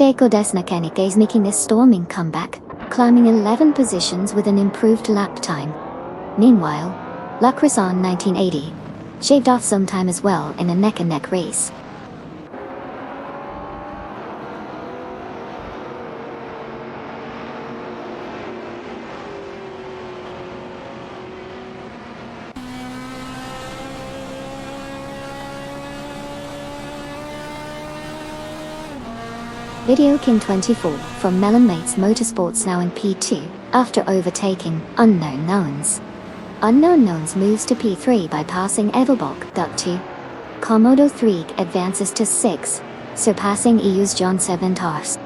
Checo Desnakenik is making a storming comeback, climbing 11 positions with an improved lap time. Meanwhile, Le Croissant 1980 shaved off some time as well in a neck-and-neck race. Video King 24 from Melon Mates Motorsports now in P2, after overtaking Unknown Knowns. Unknown Knowns moves to P3 by passing Edelbock. 2. Komodo 3 advances to 6, surpassing EU's John 7 Tars.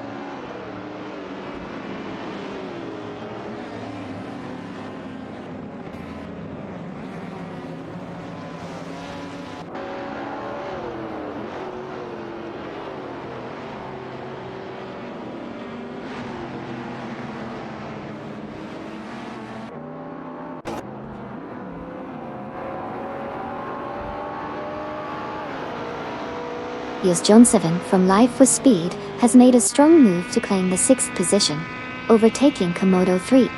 EU's John 7 from Live for Speed has made a strong move to claim the 6th position, overtaking Komodo 3.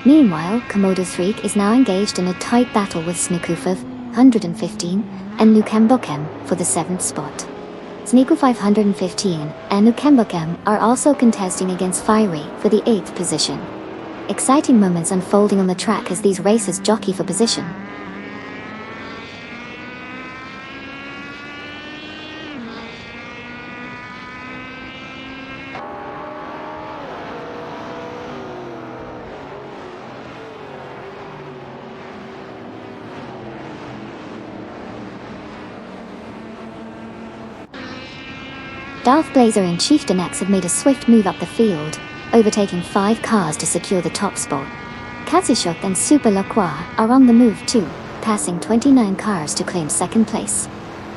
Meanwhile, Komodo 3 is now engaged in a tight battle with Snikufov, 115, and Nukembokem for the 7th spot. Sniku 515 and Nukembokem are also contesting against Fiery for the 8th position. Exciting moments unfolding on the track as these racers jockey for position. Darth Blazer and Chieftain X have made a swift move up the field, overtaking 5 cars to secure the top spot. Katsishuk and Super Lacroix are on the move too, passing 29 cars to claim 2nd place.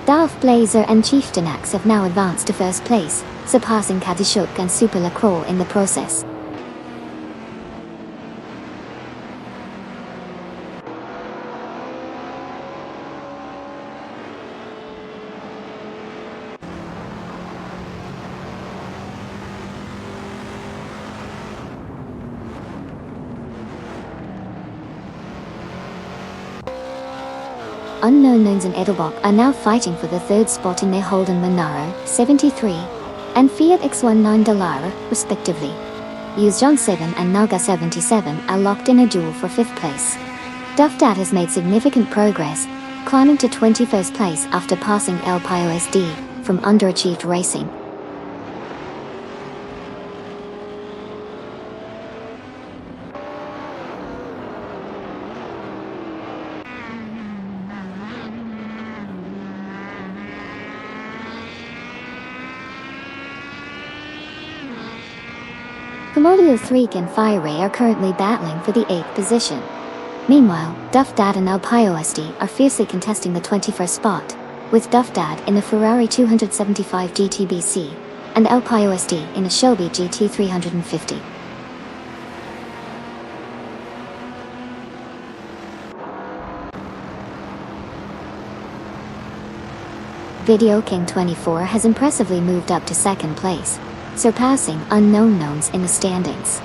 Darth Blazer and Chieftain X have now advanced to 1st place, surpassing Katsishuk and Super Lacroix in the process. Unknown Knowns and Edelbock are now fighting for the 3rd spot in their Holden Monaro 73 and Fiat X19 Dallara, respectively. EU's John 7 and Naga 77 are locked in a duel for 5th place. Duff Dad has made significant progress, climbing to 21st place after passing El Pio SD from Underachieved Racing. Komodo 3 and Fiery are currently battling for the 8th position. Meanwhile, Duff Dad and El Pio SD are fiercely contesting the 21st spot, with Duff Dad in a Ferrari 275 GTBC and El Pio SD in a Shelby GT 350. Video King 24 has impressively moved up to 2nd place, surpassing Unknown Knowns in the standings.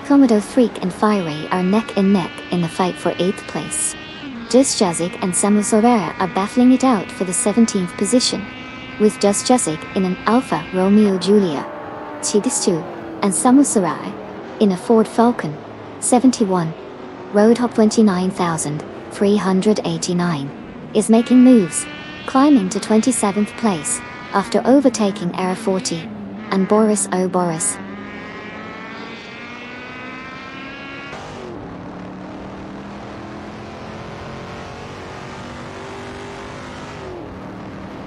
Komodo 3 and Fiery are neck and neck in the fight for 8th place. Just Jazik and Samu Soraya are battling it out for the 17th position, with Just Jazik in an Alfa Romeo Giulia 2 and Samu Soraya in a Ford Falcon 71. Roadhop 29,389 is making moves, climbing to 27th place after overtaking Era 40 and Boris O. Boris.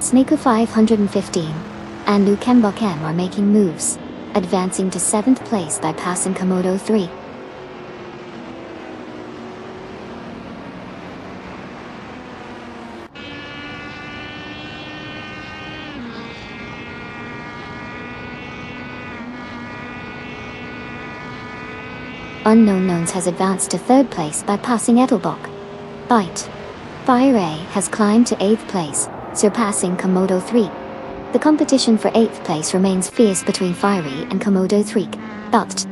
Sneaker 515 and Nukembokem are making moves, advancing to 7th place by passing Komodo 3. Unknown Knowns has advanced to 3rd place by passing Ettelbock. Bite. Fire A has climbed to 8th place, surpassing Komodo 3. The competition for 8th place remains fierce between Fiery and Komodo 3. But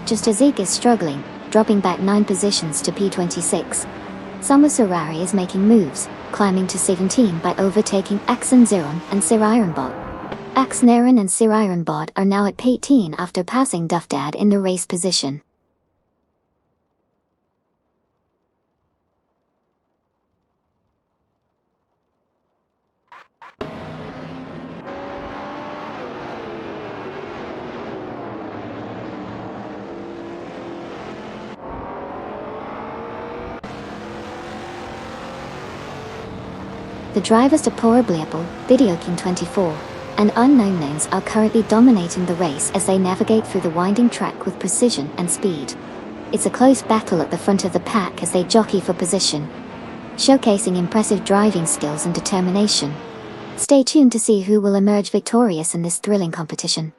just as Zeke is struggling, dropping back 9 positions to P26. Samusurari is making moves, climbing to 17 by overtaking Axenzeron and Sir Ironbot. Axneron and Sir Ironbot are now at P18 after passing Duffdad in the race position. The drivers to Porobleable, Video King 24, and Unknown Knowns are currently dominating the race as they navigate through the winding track with precision and speed. It's a close battle at the front of the pack as they jockey for position, showcasing impressive driving skills and determination. Stay tuned to see who will emerge victorious in this thrilling competition.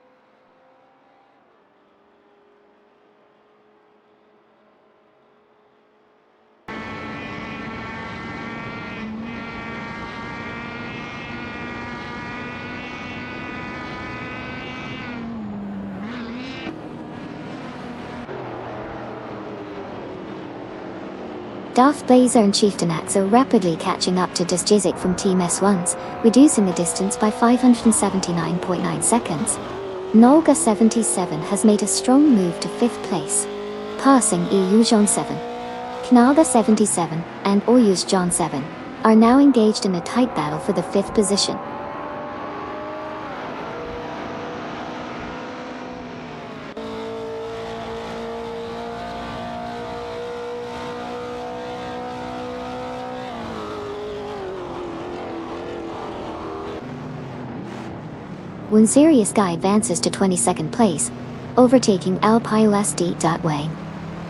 Darth Blazer and Chieftainax are rapidly catching up to Dusjizik from Team S1s, reducing the distance by 579.9 seconds. Nolga 77 has made a strong move to 5th place, passing EU John 7. Knalga 77 and Oyuz John 7 are now engaged in a tight battle for the 5th position. When Sirius Guy advances to 22nd place, overtaking Alpile SD. Way.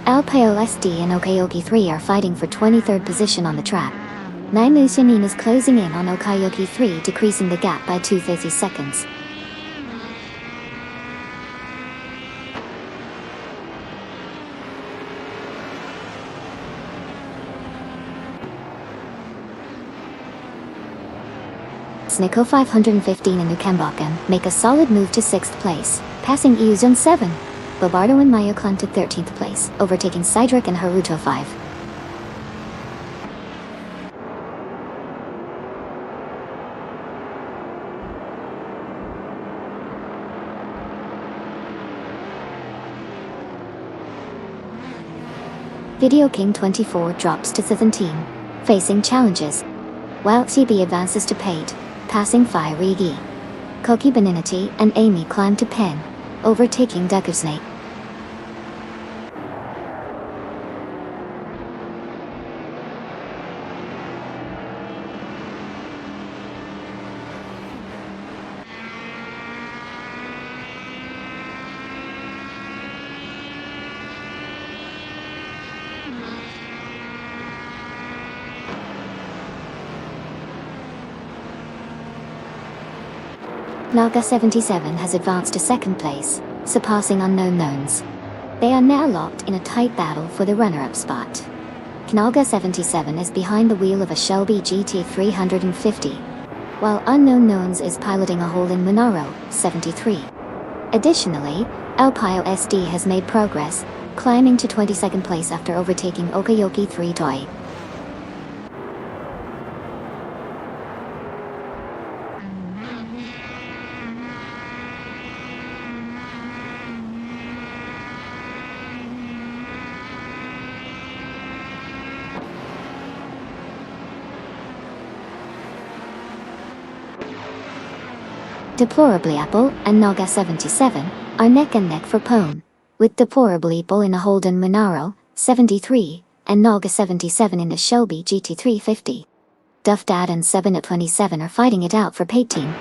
Alpile SD and Okayoki 3 are fighting for 23rd position on the track. Naimusianin is closing in on Okayoki 3, decreasing the gap by 230 seconds. Snicko 515 and Nukembakken make a solid move to 6th place, passing Euzon 7. Bobardo and Mayoklan to 13th place, overtaking Cydric and Haruto 5. Video King 24 drops to 17, facing challenges, while CB advances to Paid, passing Fiery Gi. Koki Beninity and Amy climb to Pen, overtaking Dekusnake. Naga 77 has advanced to 2nd place, surpassing Unknown Knowns. They are now locked in a tight battle for the runner-up spot. Knalga 77 is behind the wheel of a Shelby GT350, while Unknown Knowns is piloting a Holden Monaro 73. Additionally, Alpile SD has made progress, climbing to 22nd place after overtaking Okayoki 3 Toy. Deplorably Apple and Naga 77 are neck and neck for pole, with Deplorably Apple in a Holden Monaro 73 and Naga 77 in a Shelby GT350. Duff Dad and 7 at 27 are fighting it out for pay team.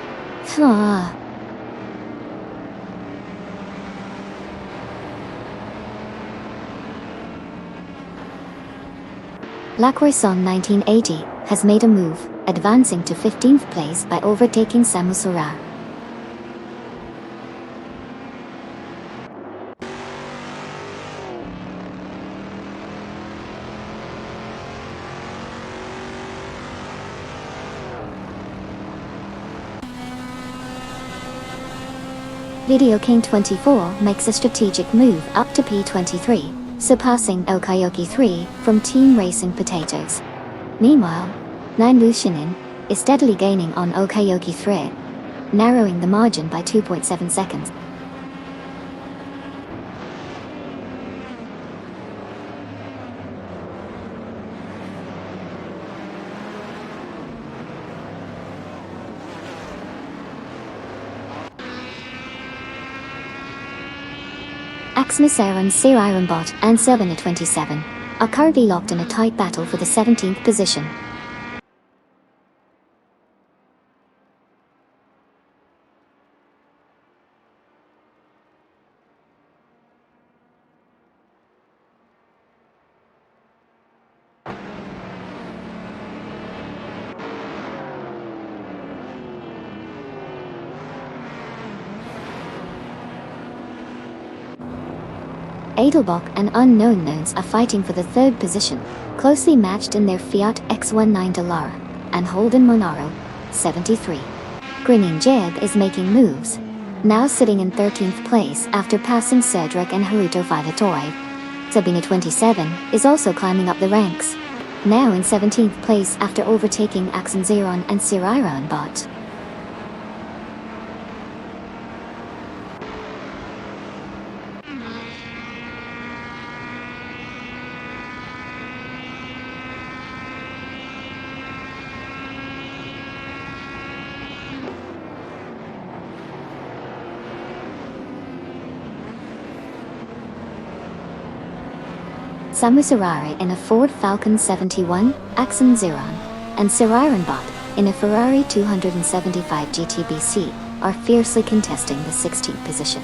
La Croissant 1980 has made a move, advancing to 15th place by overtaking Samusura. Video King 24 makes a strategic move up to P23, surpassing Okayoki 3 from Team Racing Potatoes. Meanwhile, 9 Lushinin is steadily gaining on Okayoki 3, narrowing the margin by 2.7 seconds. Axmisar Sir Ironbot and 7 at 27 are currently locked in a tight battle for the 17th position. Edelbach and Unknown Knowns are fighting for the 3rd position, closely matched in their Fiat X19 Dallara and Holden Monaro 73. Grinning Jeb is making moves, now sitting in 13th place after passing Cedric and Haruto Vivatoy. Sabina 27 is also climbing up the ranks, now in 17th place after overtaking Axon Zeron and Sir Ironbot. Samusurari in a Ford Falcon 71, Axon Zeron, and Sir Ironbot in a Ferrari 275 GTBC are fiercely contesting the 16th position.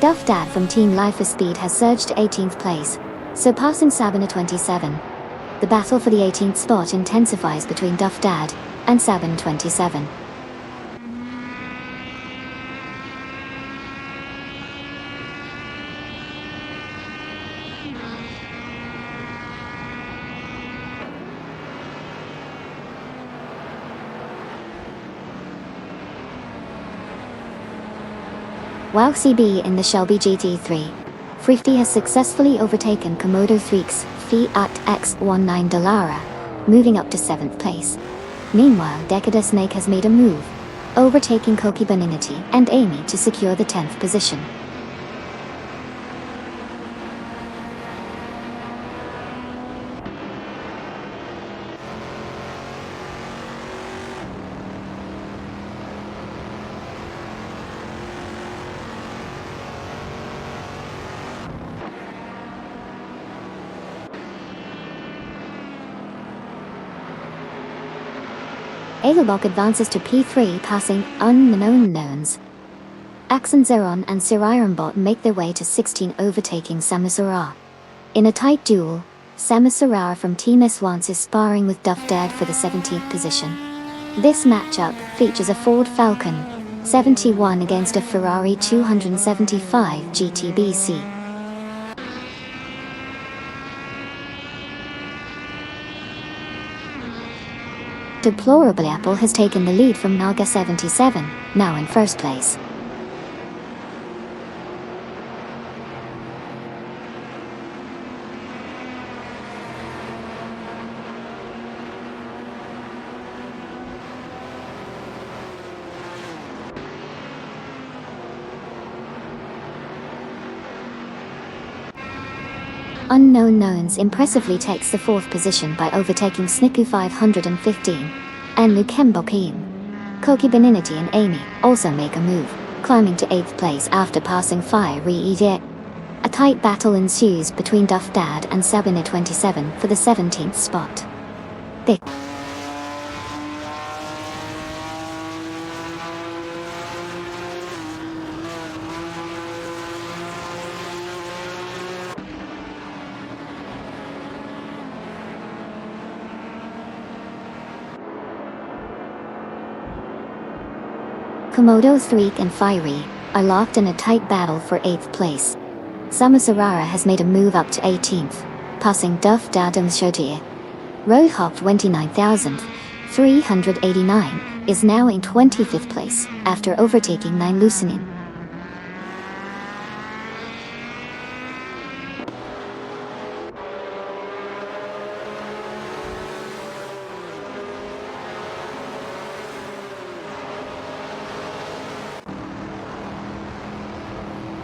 Duff Dad from Team Life of Speed has surged to 18th place, surpassing Sabina 27. The battle for the 18th spot intensifies between Duff Dad and Sabina 27. While CB in the Shelby GT3, Frifty has successfully overtaken Komodo 3's Fiat X19 Dallara, moving up to 7th place. Meanwhile, Decada Snake has made a move, overtaking Koki Beninity and Amy to secure the 10th position. Edelbach advances to P3, passing Unknown Knowns. Axon Zeron and Sir Ironbot make their way to 16, overtaking Samusura. In a tight duel, Samusura from Team S1 is sparring with Duff Dad for the 17th position. This matchup features a Ford Falcon 71 against a Ferrari 275 GTBC. Deplorably Apple has taken the lead from Naga 77, now in 1st place. Unknown Knowns impressively takes the 4th position by overtaking Sniku 515 and Lukembokim. Koki Beninity and Amy also make a move, climbing to 8th place after passing Fiery EJ. A tight battle ensues between Duff Dad and Sabine 27 for the 17th spot. They Komodo 3 and Fiery are locked in a tight battle for 8th place. Samusarara has made a move up to 18th, passing Duff Dad and Shotie. Roadhop 29,389 is now in 25th place after overtaking 9 Lucinin.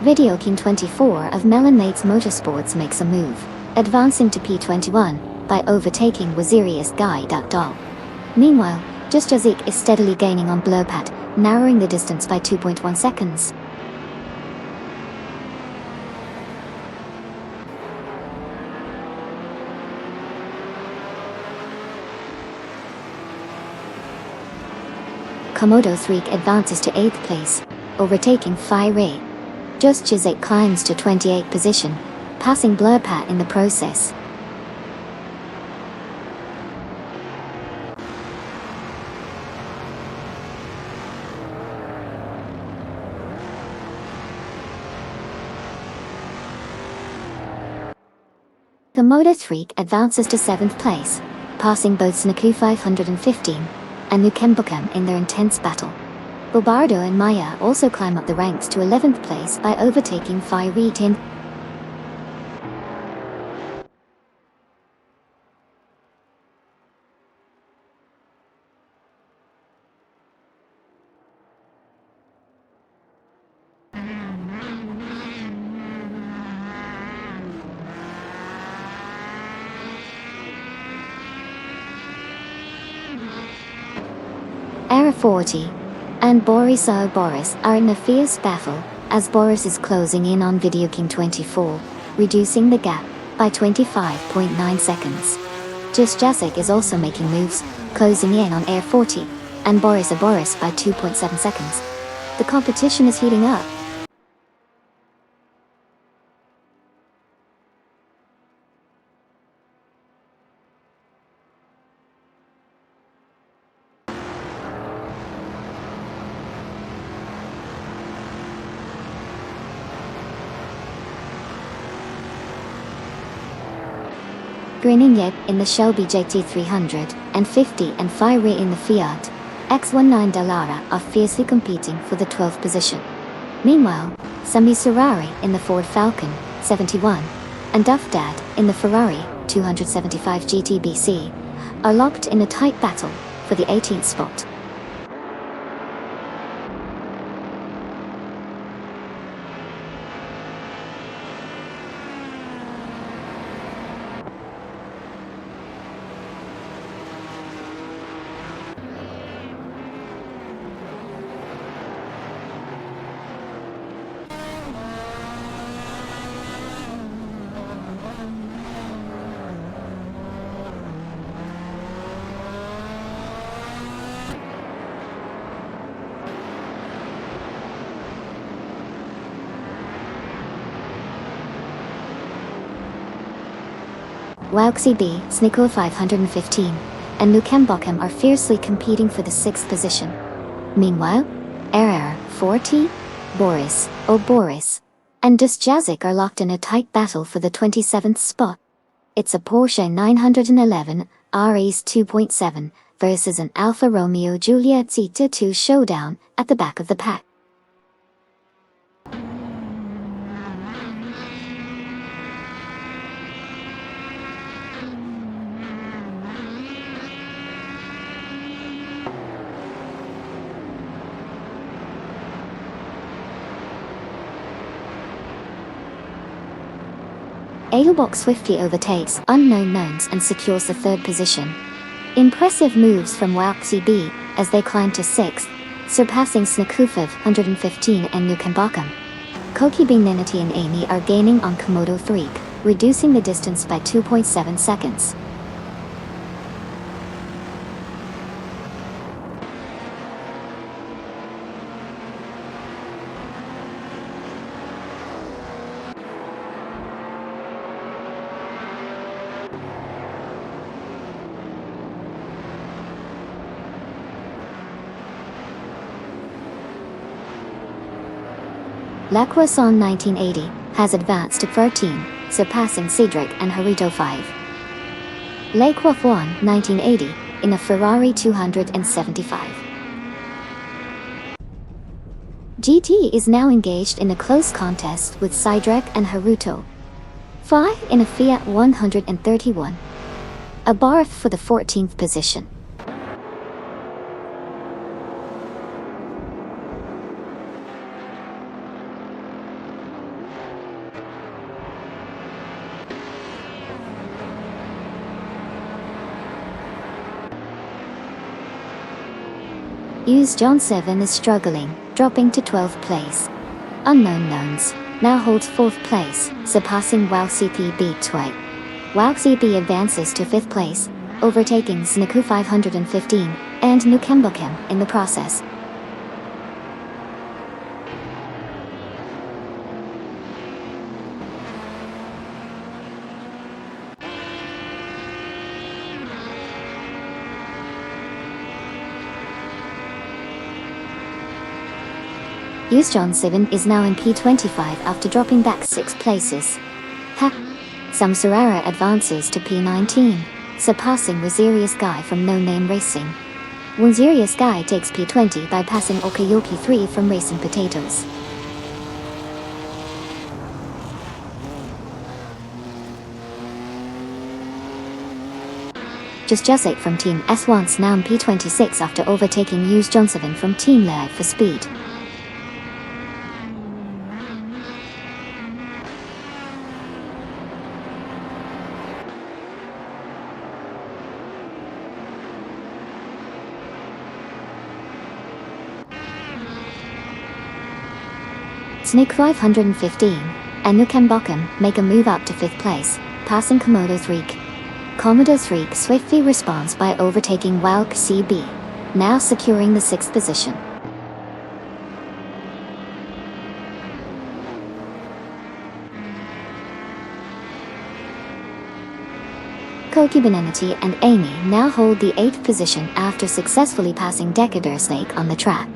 Video King 24 of Melonmates Motorsports makes a move, advancing to P21 by overtaking Wazirius Guy Doll. Meanwhile, Just Jazik is steadily gaining on Blowpat, narrowing the distance by 2.1 seconds. Komodo 3 advances to 8th place, overtaking Fiery. Just Jazik climbs to 28th position, passing Blurpat in the process. Komodo 3 advances to 7th place, passing both Snaku 515 and Nukembukem in their intense battle. Bobardo and Maya also climb up the ranks to 11th place by overtaking Fiery Tin. Era 40 and Boris are in a fierce battle, as Boris is closing in on Video King 24, reducing the gap by 25.9 seconds. Just Jazik is also making moves, closing in on Air 40 and Boris by 2.7 seconds. The competition is heating up. Grinning Yet in the Shelby JT300 and 50 and Fiery in the Fiat X19 Dallara are fiercely competing for the 12th position. Meanwhile, Sami Surari in the Ford Falcon 71 and Duff Dad in the Ferrari 275 GTBC are locked in a tight battle for the 18th spot. Wauxi B, Snickle 515, and Nukembokem are fiercely competing for the 6th position. Meanwhile, Air 40, Boris, and Just Jazik are locked in a tight battle for the 27th spot. It's a Porsche 911 RS 2.7 versus an Alfa Romeo Juliet Zeta 2 showdown at the back of the pack. Adelbox swiftly overtakes Unknown Knowns and secures the 3rd position. Impressive moves from Wauxi B as they climb to 6th, surpassing Snakufov 115 and Nukambakum. Koki Benenity and Amy are gaining on Komodo 3, reducing the distance by 2.7 seconds. La Croissant 1980 has advanced to 13, surpassing Cedric and Harito 5. Le Coiffon 1980 in a Ferrari 275. GT is now engaged in a close contest with Cedric and Haruto. 5 in a Fiat 131. A bar for the 14th position. John 7 is struggling, dropping to 12th place. Unknown Knowns now holds 4th place, surpassing Wow CP twice. Wow CP advances to 5th place, overtaking Snaku 515 and Nukembukem in the process. John 7 is now in P25 after dropping back 6 places. Samsarara advances to P19, surpassing Wazirius Guy from No Name Racing. Wazirius Guy takes P20 by passing Okayoki 3 from Racing Potatoes. Just 8 from Team S1's now in P26 after overtaking John 7 from Team Live for Speed. Snake 515 and Nukembukem make a move up to 5th place, passing Komodo 3. Komodo 3 swiftly responds by overtaking Walk CB, now securing the 6th position. Koki Benenity and Amy now hold the 8th position after successfully passing Decatur Snake on the track.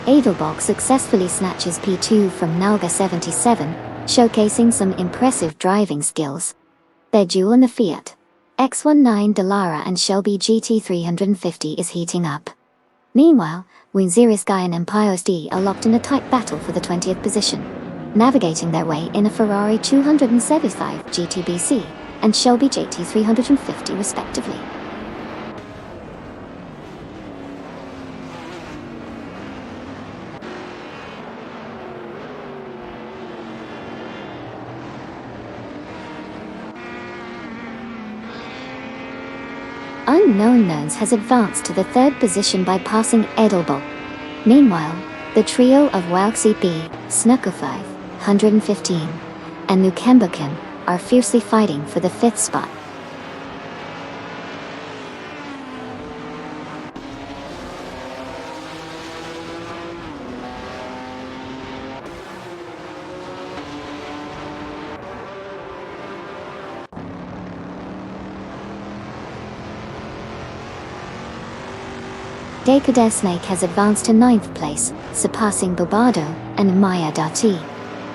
Edelbach successfully snatches P2 from Nalga 77, showcasing some impressive driving skills. Their duel in the Fiat X19 Dallara and Shelby GT350 is heating up. Meanwhile, Winziris Guy and Empios D are locked in a tight battle for the 20th position, navigating their way in a Ferrari 275 GTBC and Shelby GT350 respectively. Unknown Knowns has advanced to the 3rd position by passing Edelbach. Meanwhile, the trio of WowCP, Snukafai, 115, and Nukembukem are fiercely fighting for the 5th spot. Decatur Snake has advanced to 9th place, surpassing Bobado and Maya Dati.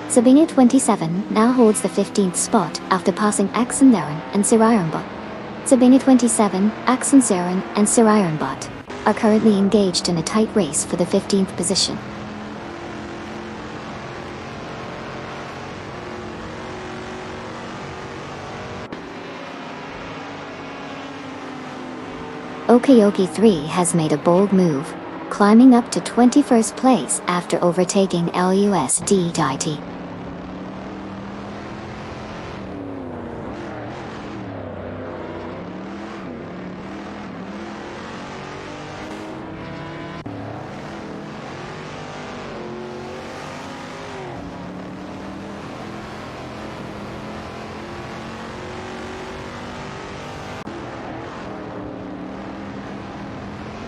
Sabina 27 now holds the 15th spot after passing Axon Naren and Sirironbot. Sabina 27, Axon Naren and Sirironbot are currently engaged in a tight race for the 15th position. Okayoki 3 has made a bold move, climbing up to 21st place after overtaking LUSD-IT.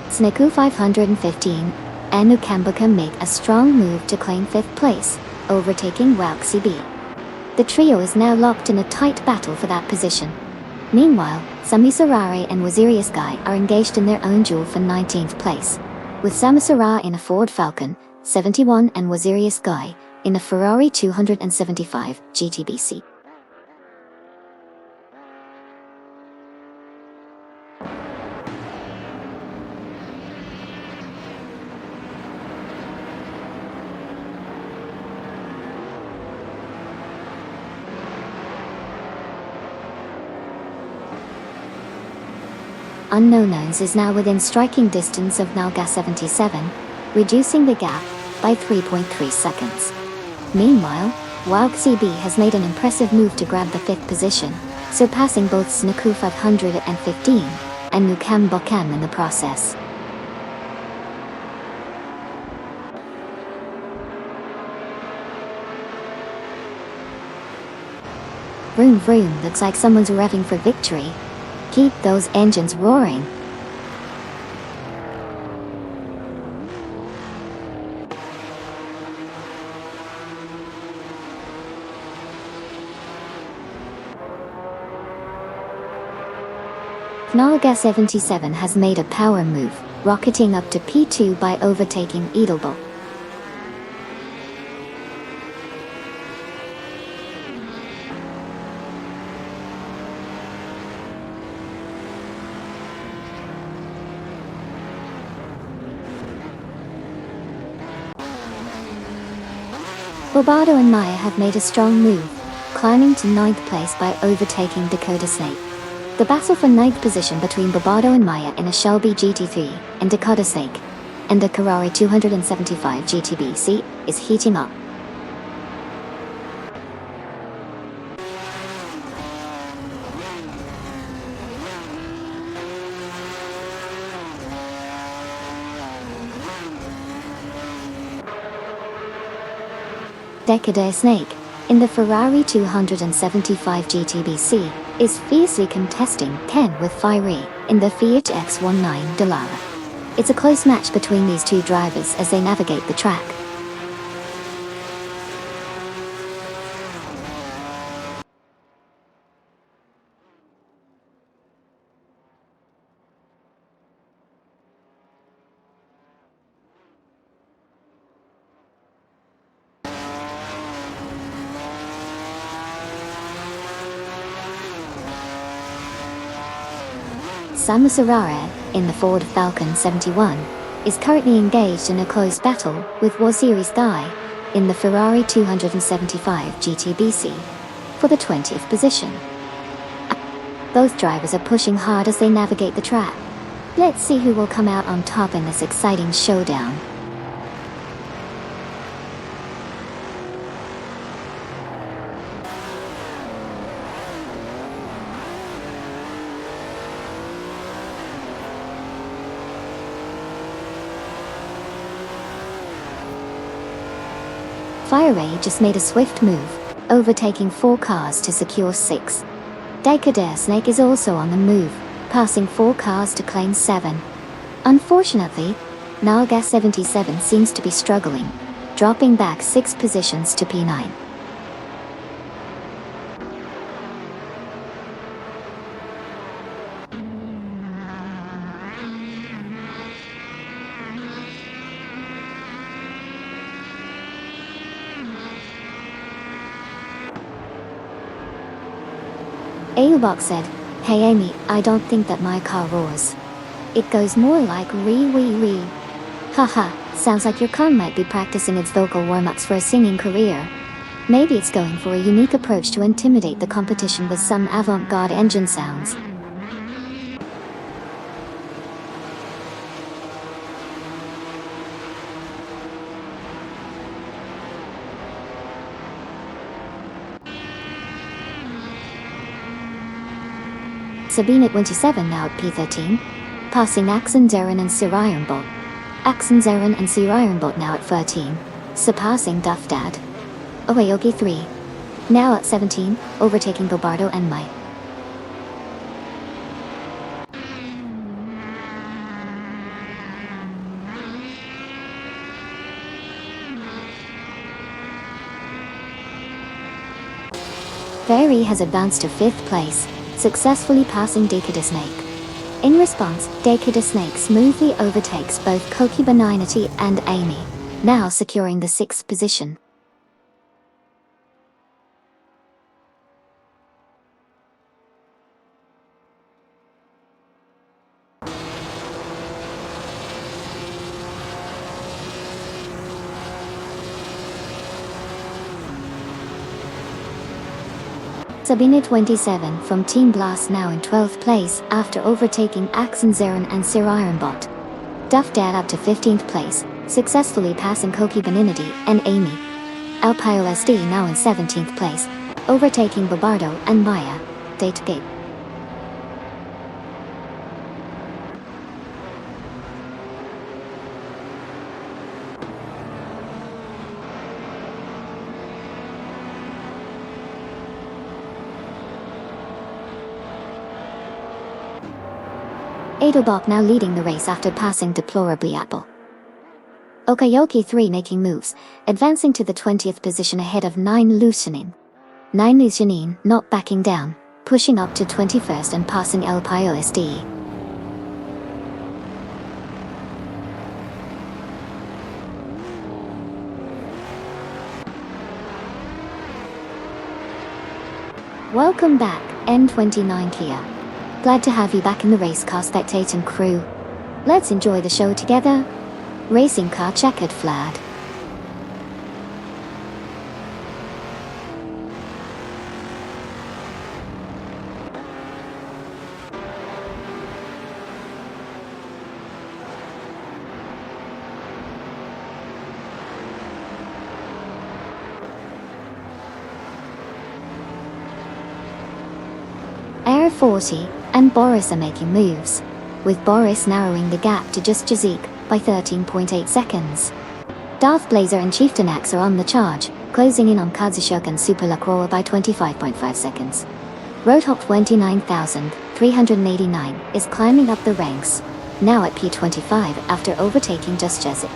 Sniku 515 and Nukambuka make a strong move to claim 5th place, overtaking Waxi B. The trio is now locked in a tight battle for that position. Meanwhile, Samusarare and Wazirius Guy are engaged in their own duel for 19th place, with Samusara in a Ford Falcon 71 and Wazirius Guy in a Ferrari 275 GTBC. Unknowns is now within striking distance of Nalga 77, reducing the gap by 3.3 seconds. Meanwhile, Waxi B has made an impressive move to grab the 5th position, surpassing both Sniku 515 and Nukam Bokam in the process. Vroom vroom, looks like someone's revving for victory. Keep those engines roaring. Nalga 77 has made a power move, rocketing up to P2 by overtaking Edelbo. Bobado and Maya have made a strong move, climbing to 9th place by overtaking Dakota Snake. The battle for 9th position between Bobado and Maya in a Shelby GT3 and Dakota Snake and a Ferrari 275 GTBC is heating up. Decade Snake, in the Ferrari 275 GTBC, is fiercely contesting Ken with Fiery in the Fiat X19 Dallara. It's a close match between these two drivers as they navigate the track. Samusarare, in the Ford Falcon 71, is currently engaged in a close battle with Waziri's Guy in the Ferrari 275 GTBC for the 20th position. Both drivers are pushing hard as they navigate the track. Let's see who will come out on top in this exciting showdown. Fiery just made a swift move, overtaking 4 cars to secure 6. Decade Snake is also on the move, passing 4 cars to claim 7. Unfortunately, Nalga 77 seems to be struggling, dropping back 6 positions to P9. Ailbox said, "Hey Amy, I don't think that my car roars. It goes more like ree wee ree. Haha, sounds like your car might be practicing its vocal warm-ups for a singing career. Maybe it's going for a unique approach to intimidate the competition with some avant-garde engine sounds." Sabine 27 now at P13, passing Axon Zeren and Sirironbot. Axon Zeren and Sirironbot now at 13, surpassing Duffdad. Ohayoki 3, now at 17, overtaking Bobardo and Mai. Fairy has advanced to 5th place, successfully passing Decada Snake. In response, Decada Snake smoothly overtakes both Kokibaninity and Amy, now securing the 6th position. Sabine 27 from Team Blast now in 12th place after overtaking Axon Zeren and Sirironbot. Duffdad up to 15th place, successfully passing Kokibaninity and Amy. Alpio SD now in 17th place, overtaking Bobardo and Maya. Dategate. Adobok now leading the race after passing Deplorably Apple. Okayoki 3 making moves, advancing to the 20th position ahead of 9 Lucianine. 9 Lucianine not backing down, pushing up to 21st and passing El Pio SD. Welcome back, N29 Kia. Glad to have you back in the race car spectating crew. Let's enjoy the show together. Racing car checkered flag. Air 40 and Boris are making moves, with Boris narrowing the gap to just Jazik by 13.8 seconds. Darth Blazer and Chieftain Axe are on the charge, closing in on Kazushuk and Super Lacroix by 25.5 seconds. Roadhog 29,389 is climbing up the ranks, now at P25 after overtaking Just Jazik.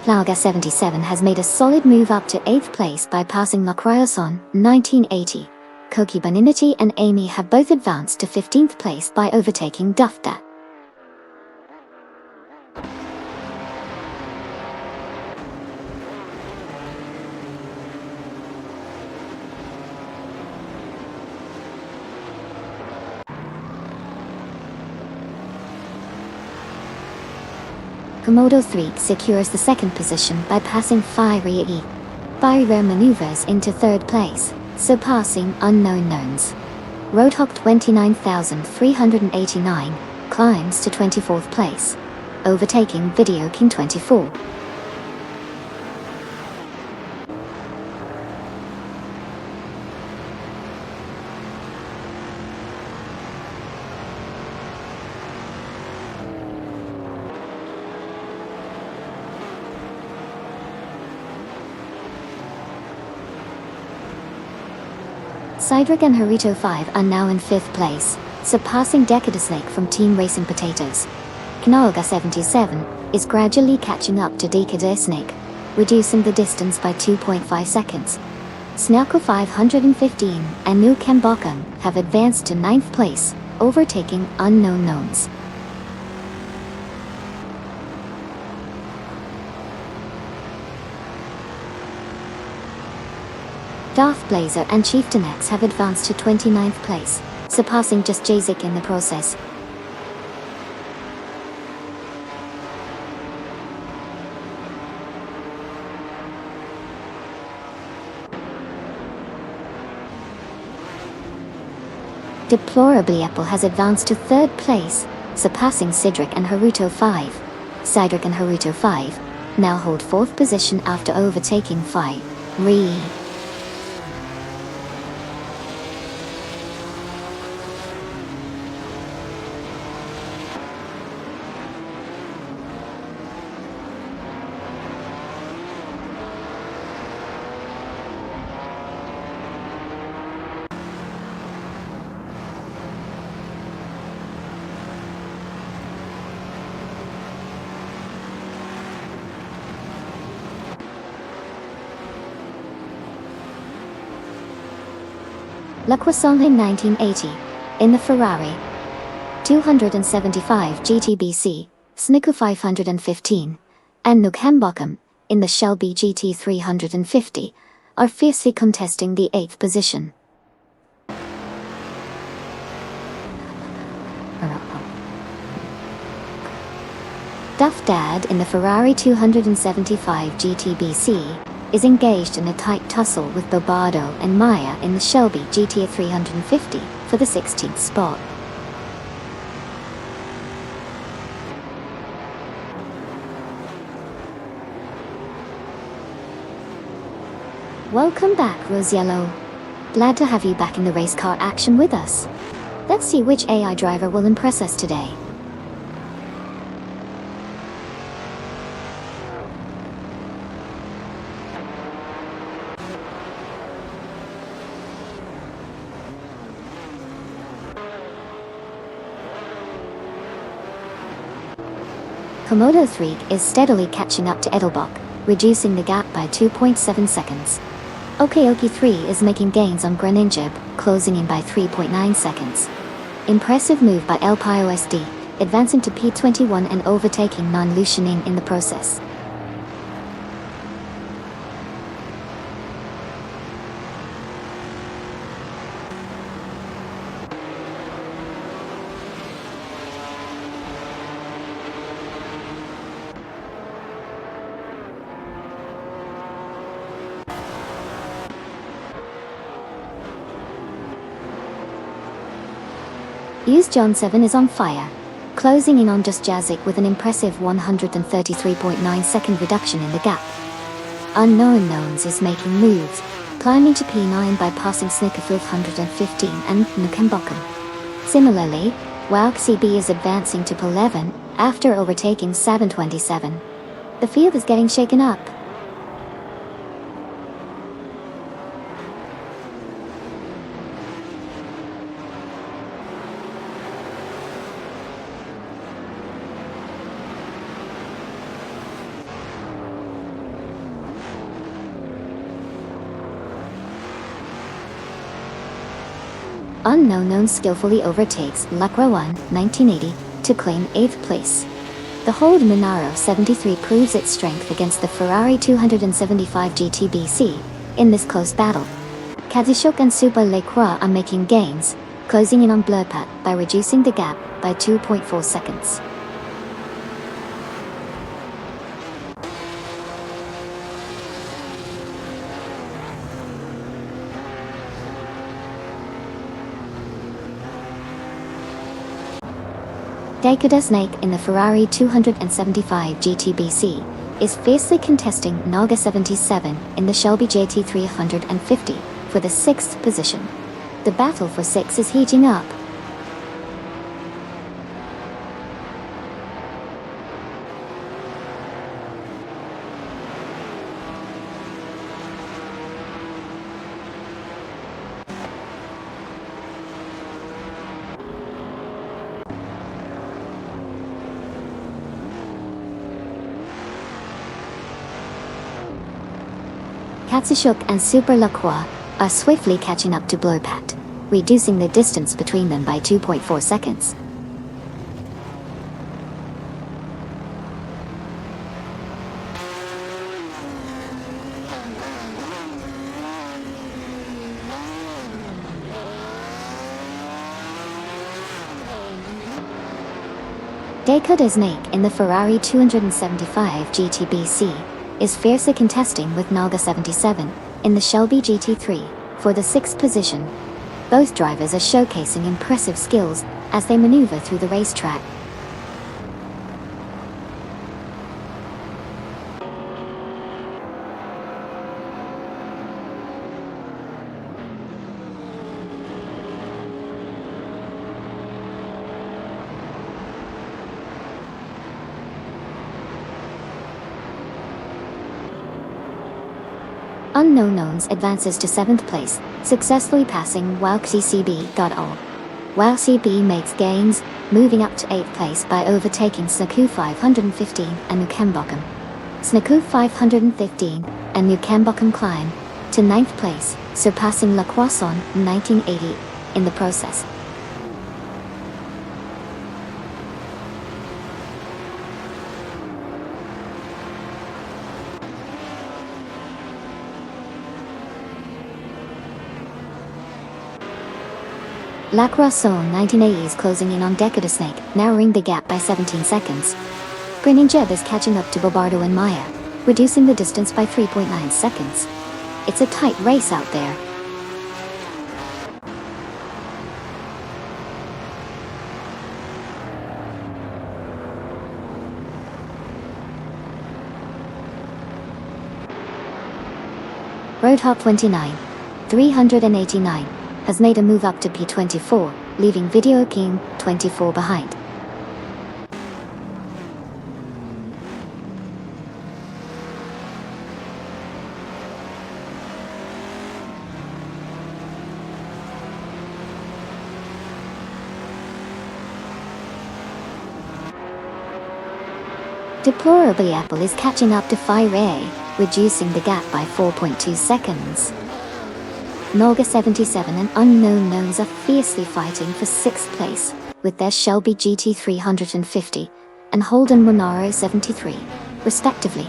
Plauga 77 has made a solid move up to 8th place by passing Lacroixon 1980. Kokibaninity and Amy have both advanced to 15th place by overtaking Duffda. Komodo 3 secures the 2nd position by passing Fiery E. Fiery Rare maneuvers into 3rd place, surpassing Unknown Knowns. Roadhog 29,389 climbs to 24th place, overtaking Video King 24. Cydric and Harito 5 are now in 5th place, surpassing Decada Snake from Team Racing Potatoes. Knaoga 77 is gradually catching up to Decada Snake, reducing the distance by 2.5 seconds. Snelko 515 and New Kembokum have advanced to 9th place, overtaking Unknown Knowns. Darth Blazer and Chieftain X have advanced to 29th place, surpassing Just Jazik in the process. Deplorably Apple has advanced to 3rd place, surpassing Cedric and Haruto 5. Cedric and Haruto 5 now hold 4th position after overtaking 5. Le Croissant in 1980, in the Ferrari 275 GTBC, Sniku 515, and Nukem in the Shelby GT 350, are fiercely contesting the 8th position. Duff Dad in the Ferrari 275 GTBC is engaged in a tight tussle with Bobardo and Maya in the Shelby GT 350 for the 16th spot. Welcome back, Rosiello. Glad to have you back in the race car action with us. Let's see which AI driver will impress us today. Komodo 3 is steadily catching up to Edelbach, reducing the gap by 2.7 seconds. Okayoki 3 is making gains on Greninja, closing in by 3.9 seconds. Impressive move by El Pio SD, advancing to P21 and overtaking Non-Lucianing in the process. Use John 7 is on fire, closing in on Just Jazik with an impressive 133.9 second reduction in the gap. Unknown Knowns is making moves, climbing to P9 by passing Snicker 515 and Nukembokum. Similarly, Wauk CB is advancing to P11 after overtaking 727. The field is getting shaken up. Unknown Known skillfully overtakes Lacroix 1980 to claim 8th place. The Hold Monaro 73 proves its strength against the Ferrari 275 GTBC in this close battle. Kazushok and Super Lacroix are making gains, closing in on Blurpat by reducing the gap by 2.4 seconds. Dakoda Snake in the Ferrari 275 GTBC is fiercely contesting Naga 77 in the Shelby JT 350 for the 6th position. The battle for 6 is heating up. Katsushuk and Super Lacroix are swiftly catching up to Blurpat, reducing the distance between them by 2.4 seconds. Dakoda Snake in the Ferrari 275 GTBC is fiercely contesting with Naga 77 in the Shelby GT3 for the 6th position. Both drivers are showcasing impressive skills as they maneuver through the racetrack. Unknown Knowns advances to 7th place, successfully passing WowCB.all. WowCB makes gains, moving up to 8th place by overtaking Snaku 515 and Nukembokum. Snaku 515 and Nukembokum climb to 9th place, surpassing La Croissant 1980 in the process. La Croissant 1980 is closing in on Decatur Snake, narrowing the gap by 17 seconds. Grinning Jeb is catching up to Bobardo and Maya, reducing the distance by 3.9 seconds. It's a tight race out there. Roadhog 29, 389, has made a move up to P24, leaving Video King 24 behind. Deplorably Apple is catching up to Fire A, reducing the gap by 4.2 seconds. Nolga 77 and Unknown Knowns are fiercely fighting for 6th place, with their Shelby GT 350 and Holden Monaro 73, respectively.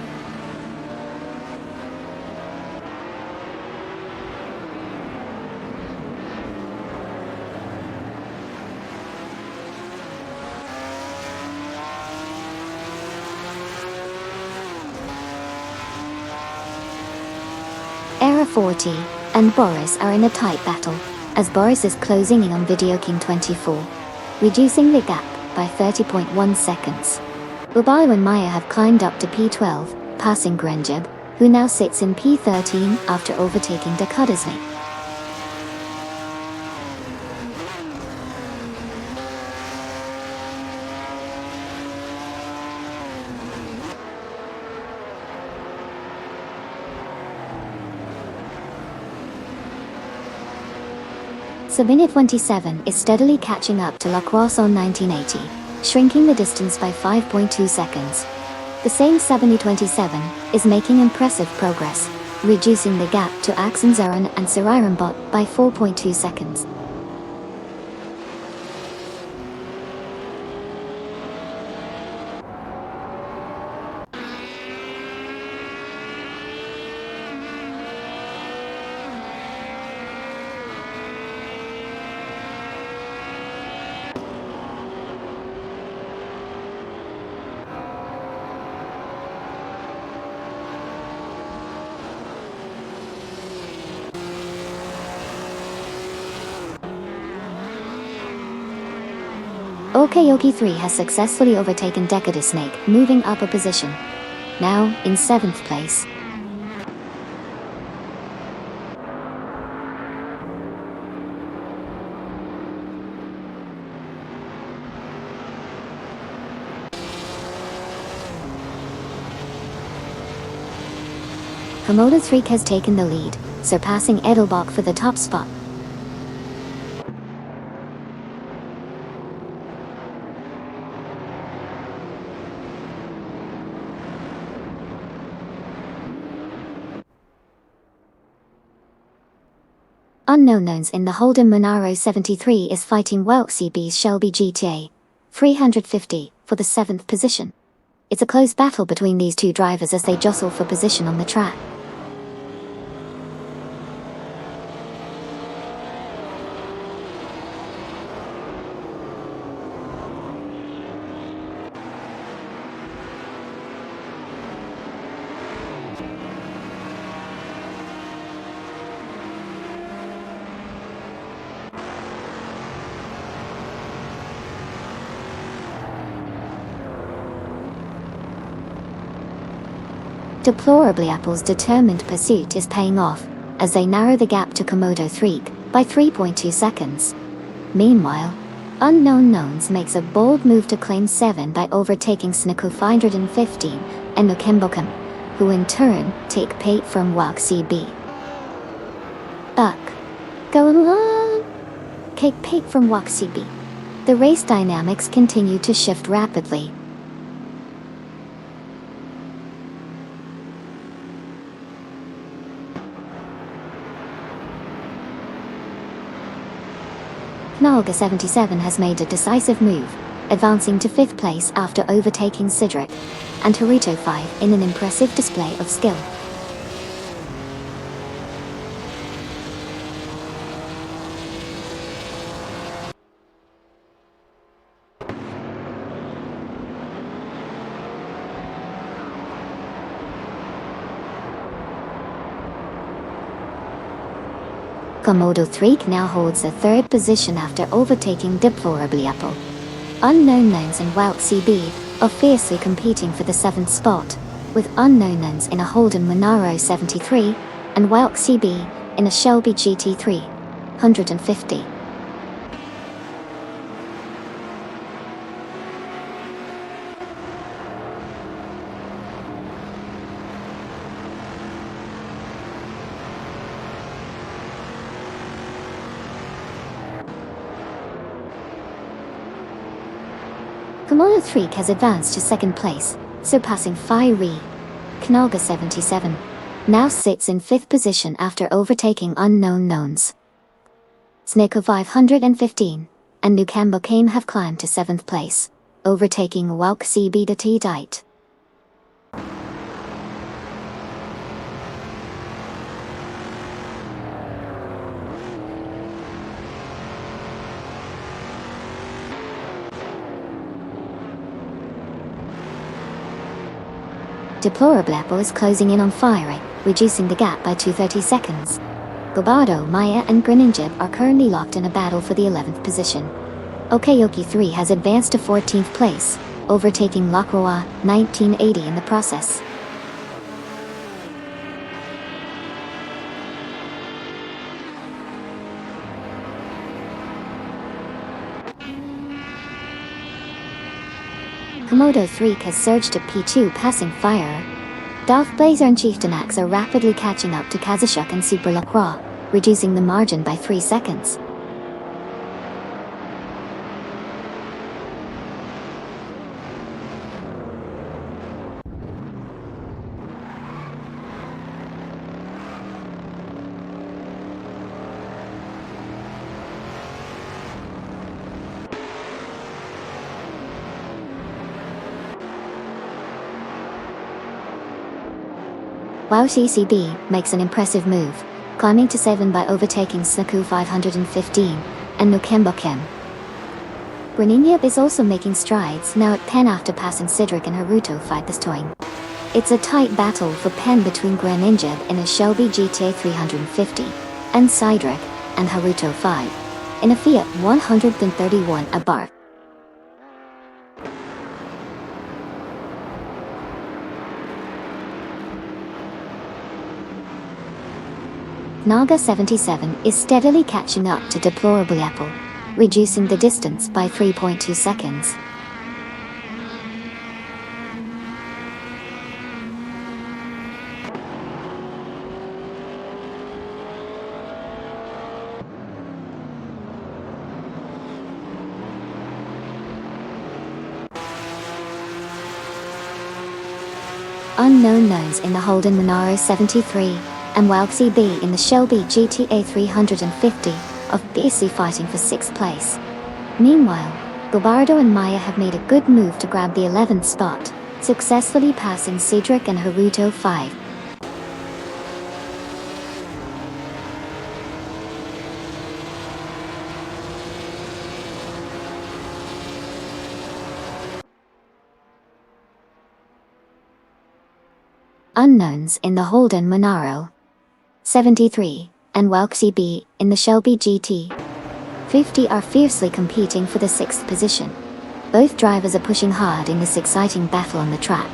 Era 40 and Boris are in a tight battle, as Boris is closing in on Video King 24, reducing the gap by 30.1 seconds. Bobardo and Maya have climbed up to P12, passing Grenjeb, who now sits in P13 after overtaking Dakudasny. Sabina 27 is steadily catching up to La Croissant 1980, shrinking the distance by 5.2 seconds. The same Sabina 27 is making impressive progress, reducing the gap to Axon Zaran and Sirairanbot by 4.2 seconds. Okayoki 3 has successfully overtaken Decatur Snake, moving up a position. Now, in 7th place. Komodo 3 has taken the lead, surpassing Edelbach for the top spot. Unknown Knowns in the Holden Monaro 73 is fighting WowCB's Shelby GTA 350 for the 7th position. It's a close battle between these two drivers as they jostle for position on the track. Deplorably Apple's determined pursuit is paying off, as they narrow the gap to Komodo 3 by 3.2 seconds. Meanwhile, Unknown Knowns makes a bold move to claim 7 by overtaking Snaku 515 and Nukembokum, who in turn take pay from WowCB. cupcake pick from CB. The race dynamics continue to shift rapidly. Knalga 77 has made a decisive move, advancing to 5th place after overtaking Sidric and Haruto 5 in an impressive display of skill. Komodo 3 now holds the 3rd position after overtaking Deplorably Apple. Unknown Knowns and CB are fiercely competing for the 7th spot, with Unknown Knowns in a Holden Monaro 73 and CB in a Shelby GT3 150. Komodo 3 has advanced to 2nd place, surpassing Fiery. Knalga 77 now sits in 5th position after overtaking Unknown Knowns. Sneko 515 and Nukemba Kame have climbed to 7th place, overtaking CB the T-Dite. Deplorable Apple is closing in on Fiery, reducing the gap by 230 seconds. Gobardo, Maya and Greninjib are currently locked in a battle for the 11th position. Okayoki 3 has advanced to 14th place, overtaking Lacroix 1980 in the process. Komodo 3 has surged to P2 passing Fire. Darth Blazer and Chieftain Axe are rapidly catching up to Kazushuk and Super Lacroix, reducing the margin by 3 seconds. CB makes an impressive move, climbing to 7 by overtaking Snaku 515 and Nukemba Kim. Greninjib is also making strides, now at Pen after passing Sidric and Haruto 5 this time. It's a tight battle for Pen between Greninjib in a Shelby GTA 350 and Sidric and Haruto 5 in a Fiat 131 Abarth. Naga 77 is steadily catching up to Deplorable Apple, reducing the distance by 3.2 seconds. Unknown Knowns in the Holden Monaro 73 and CB in the Shelby GTA 350 of BC fighting for 6th place. Meanwhile, Gobardo and Maya have made a good move to grab the 11th spot, successfully passing Cedric and Haruto 5. Unknowns in the Holden Monaro 73 and CB in the Shelby GT 50 are fiercely competing for the 6th position. Both drivers are pushing hard in this exciting battle on the track.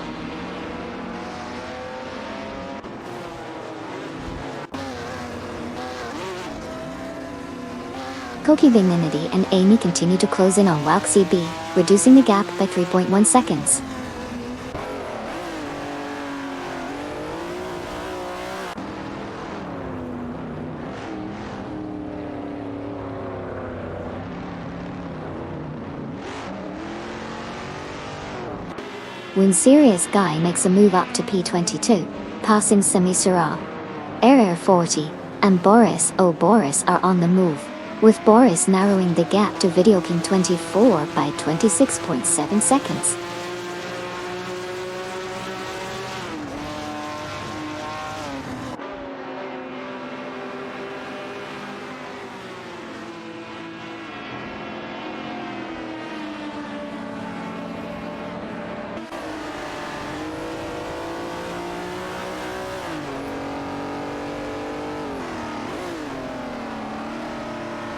Koki Vignanity and Amy continue to close in on CB, reducing the gap by 3.1 seconds. When Serious Guy makes a move up to P22, passing Semi-Sura. Error 40, and Boris are on the move, with Boris narrowing the gap to Video King 24 by 26.7 seconds.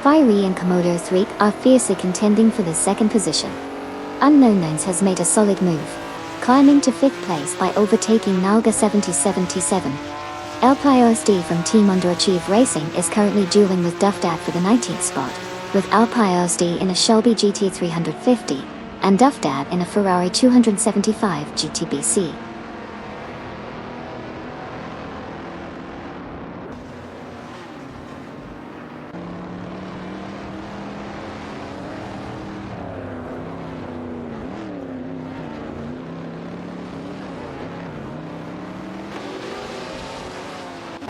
Fiery and Komodo 3 are fiercely contending for the second position. Unknown Knowns has made a solid move, climbing to 5th place by overtaking Nalga 7077. LPIOSD from Team Underachieve Racing is currently dueling with Duffdad for the 19th spot, with LPIOSD in a Shelby GT 350, and Duffdad in a Ferrari 275 GTBC.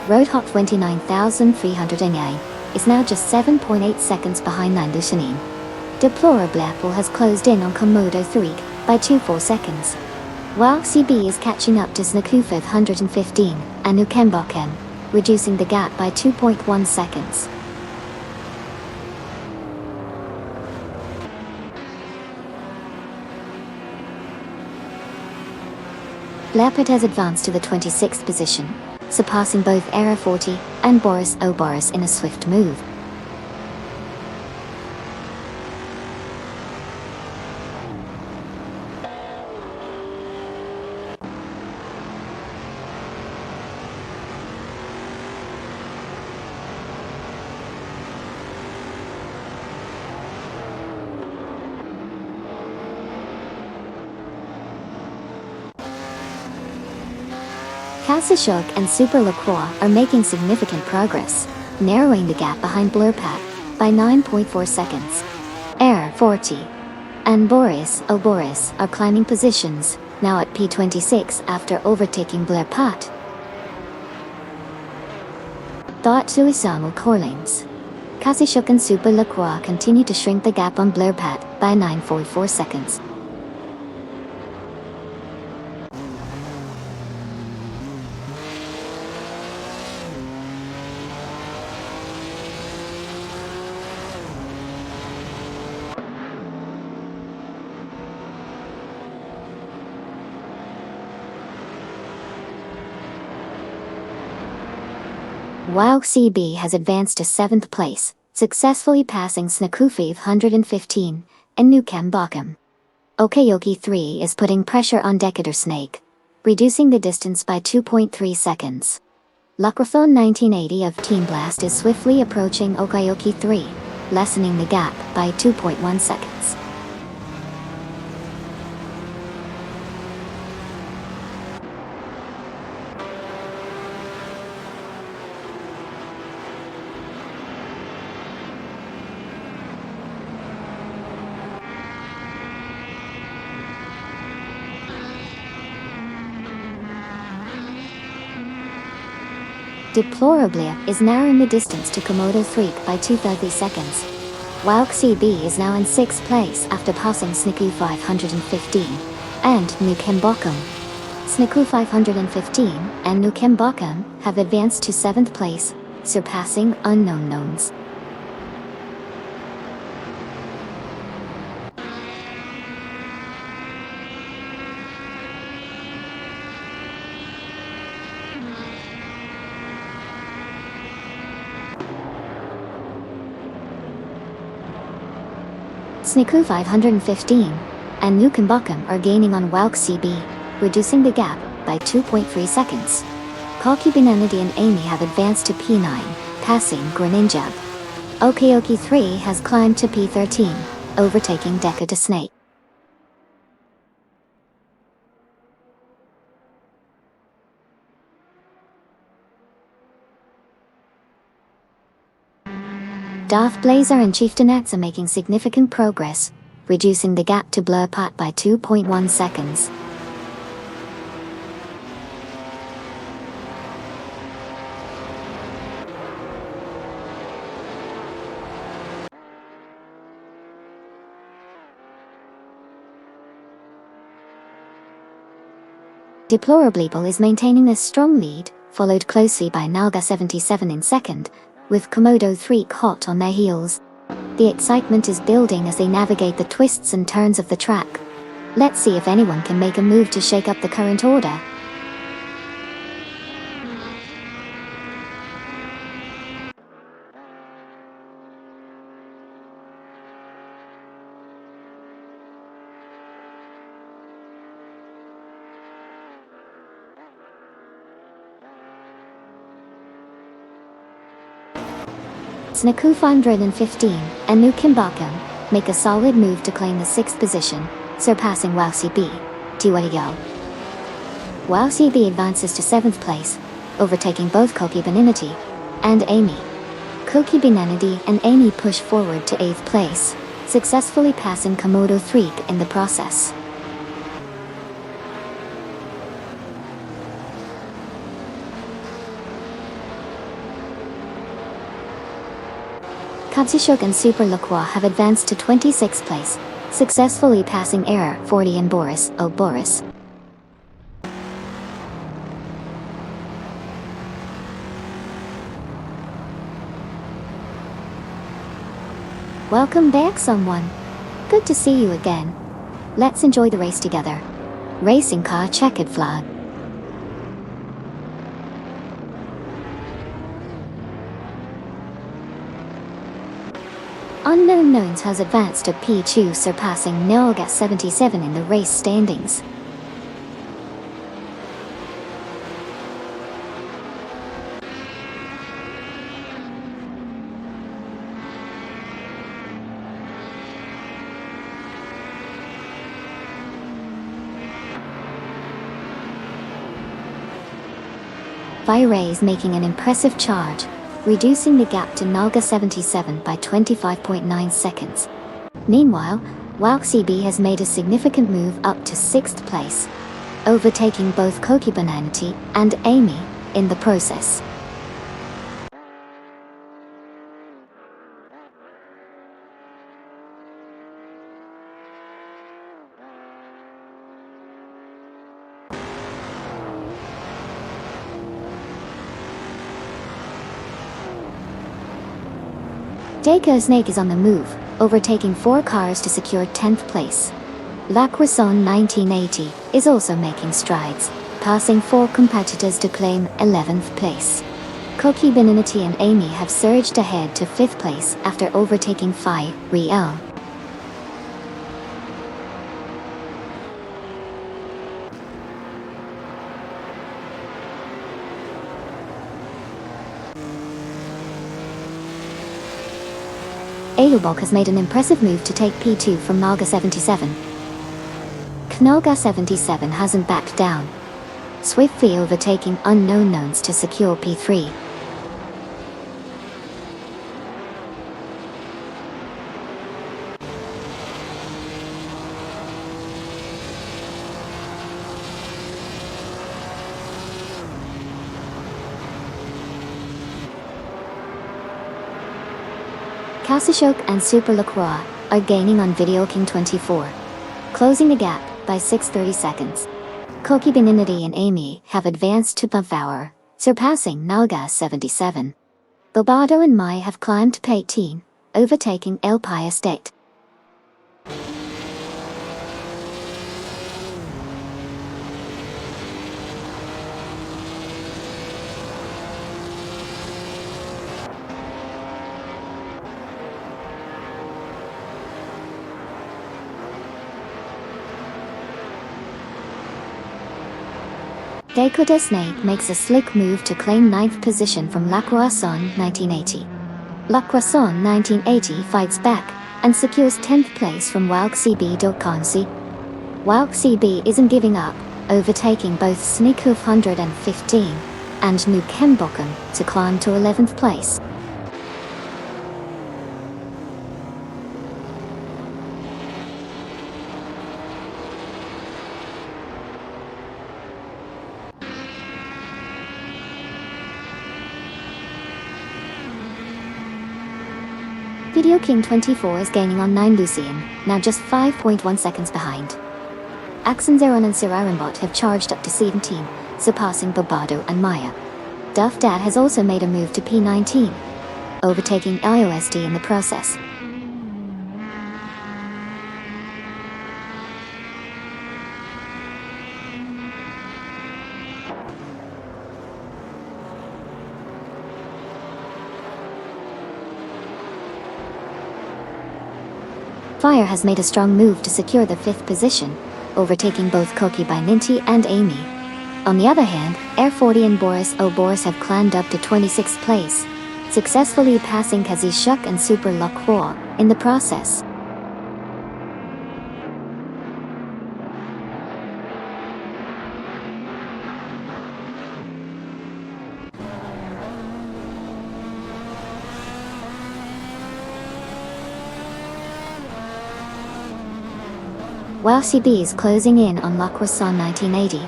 Roadhog 29308 is now just 7.8 seconds behind Nando Shanin. Deplorable Apple has closed in on Komodo 3 by 2.4 seconds, while CB is catching up to Snakufa 115 and Nukemboken, reducing the gap by 2.1 seconds. Leopard has advanced to the 26th position, surpassing both Error 40 and Boris in a swift move. Kassashok and Super Lacroix are making significant progress, narrowing the gap behind Blurpat by 9.4 seconds. Error 40 and Boris are climbing positions, now at P26 after overtaking Blurpat. Suisamu Corlings. Kassashok and Super Lacroix continue to shrink the gap on Blurpat by 9.4 seconds. Wow CB has advanced to 7th place, successfully passing Snakufi 115 and Nukem Bakum. Okayoki 3 is putting pressure on Decatur Snake, reducing the distance by 2.3 seconds. Lacrophone 1980 of Team Blast is swiftly approaching Okayoki 3, lessening the gap by 2.1 seconds. Deplorably is narrowing the distance to Komodo 3 by 2.30 seconds. Wilk CB is now in 6th place after passing Sniku 515 and Nukem Bakum. Sniku 515 and Nukem Bakum have advanced to 7th place, surpassing Unknown Knowns. Sniku 515 and Nukem Bakum are gaining on Wilk CB, reducing the gap by 2.3 seconds. Kalki Benanadi and Amy have advanced to P9, passing Greninjab. Okayoki 3 has climbed to P13, overtaking Deca de Snake. Darth Blazer and Chieftainets are making significant progress, reducing the gap to Blurpat by 2.1 seconds. Deplorable is maintaining a strong lead, followed closely by Nalga 77 in second, with Komodo 3 hot on their heels. The excitement is building as they navigate the twists and turns of the track. Let's see if anyone can make a move to shake up the current order. Snakoof 115 and Nukimbakam make a solid move to claim the 6th position, surpassing WowCB. Tiwaliyo. WowCB advances to 7th place, overtaking both Koki Beninity and Amy. Koki Beninity and Amy push forward to 8th place, successfully passing Komodo 3 in the process. Katsishuk and Super Lacroix have advanced to 26th place, successfully passing Error 40 and Boris O. Boris. Welcome back, someone. Good to see you again. Let's enjoy the race together. Racing car checkered flag. Unknown Knowns has advanced to P2, surpassing Nalga 77 in the race standings. Fire is making an impressive charge, reducing the gap to Nalga 77 by 25.9 seconds. Meanwhile, WowCB has made a significant move up to 6th place, overtaking both Koki Beninity and Amy in the process. Daco Snake is on the move, overtaking 4 cars to secure 10th place. La Croissant 1980 is also making strides, passing 4 competitors to claim 11th place. Koki Beninity and Amy have surged ahead to 5th place after overtaking Phi Riel. Ayubok has made an impressive move to take P2 from Nalga 77. Knalga 77 hasn't backed down, swiftly overtaking Unknown Knowns to secure P3. Kassashok and Super Lacroix are gaining on Video King 24, closing the gap by 6:30 seconds. Koki Beninity and Amy have advanced to Bavauer, surpassing Nalga 77. Bobado and Mai have climbed to P18, overtaking El Pai Estate. Dakota Snake makes a slick move to claim 9th position from La Croissant 1980. La Croissant 1980 fights back and secures 10th place from WowCB. WowCB isn't giving up, overtaking both Snakoof 115 and Nukembokum to climb to 11th place. Video King 24 is gaining on 9 Lucian, now just 5.1 seconds behind. Axenzeron and Sirarimbot have charged up to 17, surpassing Bobardo and Maya. Duff Dad has also made a move to P19, overtaking IOSD in the process. Fire has made a strong move to secure the 5th position, overtaking both Koki by Ninty and Amy. On the other hand, Air 40 and Boris have climbed up to 26th place, successfully passing Kazishuk and Super Locroix in the process. While CB is closing in on Lacroisson 1980,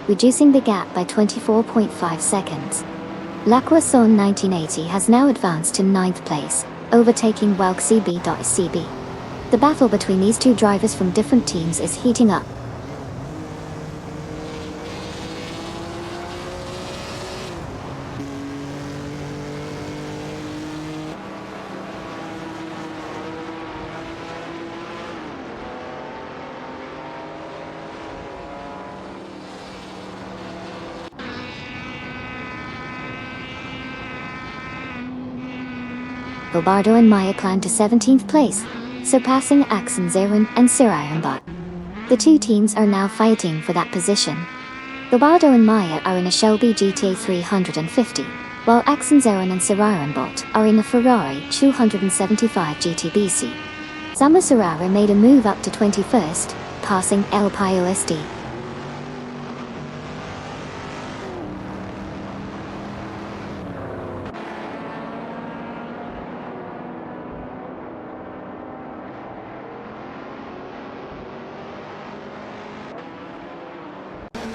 reducing the gap by 24.5 seconds. Lacroisson 1980 has now advanced to 9th place, overtaking Welk CB. The battle between these two drivers from different teams is heating up. Bobardo and Maya climbed to 17th place, surpassing Axenzeron and Sirarimbot. The two teams are now fighting for that position. Bobardo and Maya are in a Shelby GTA 350, while Axenzeron and Sirarimbot are in a Ferrari 275 GTBC. Samu Serrara made a move up to 21st, passing El PIOSD.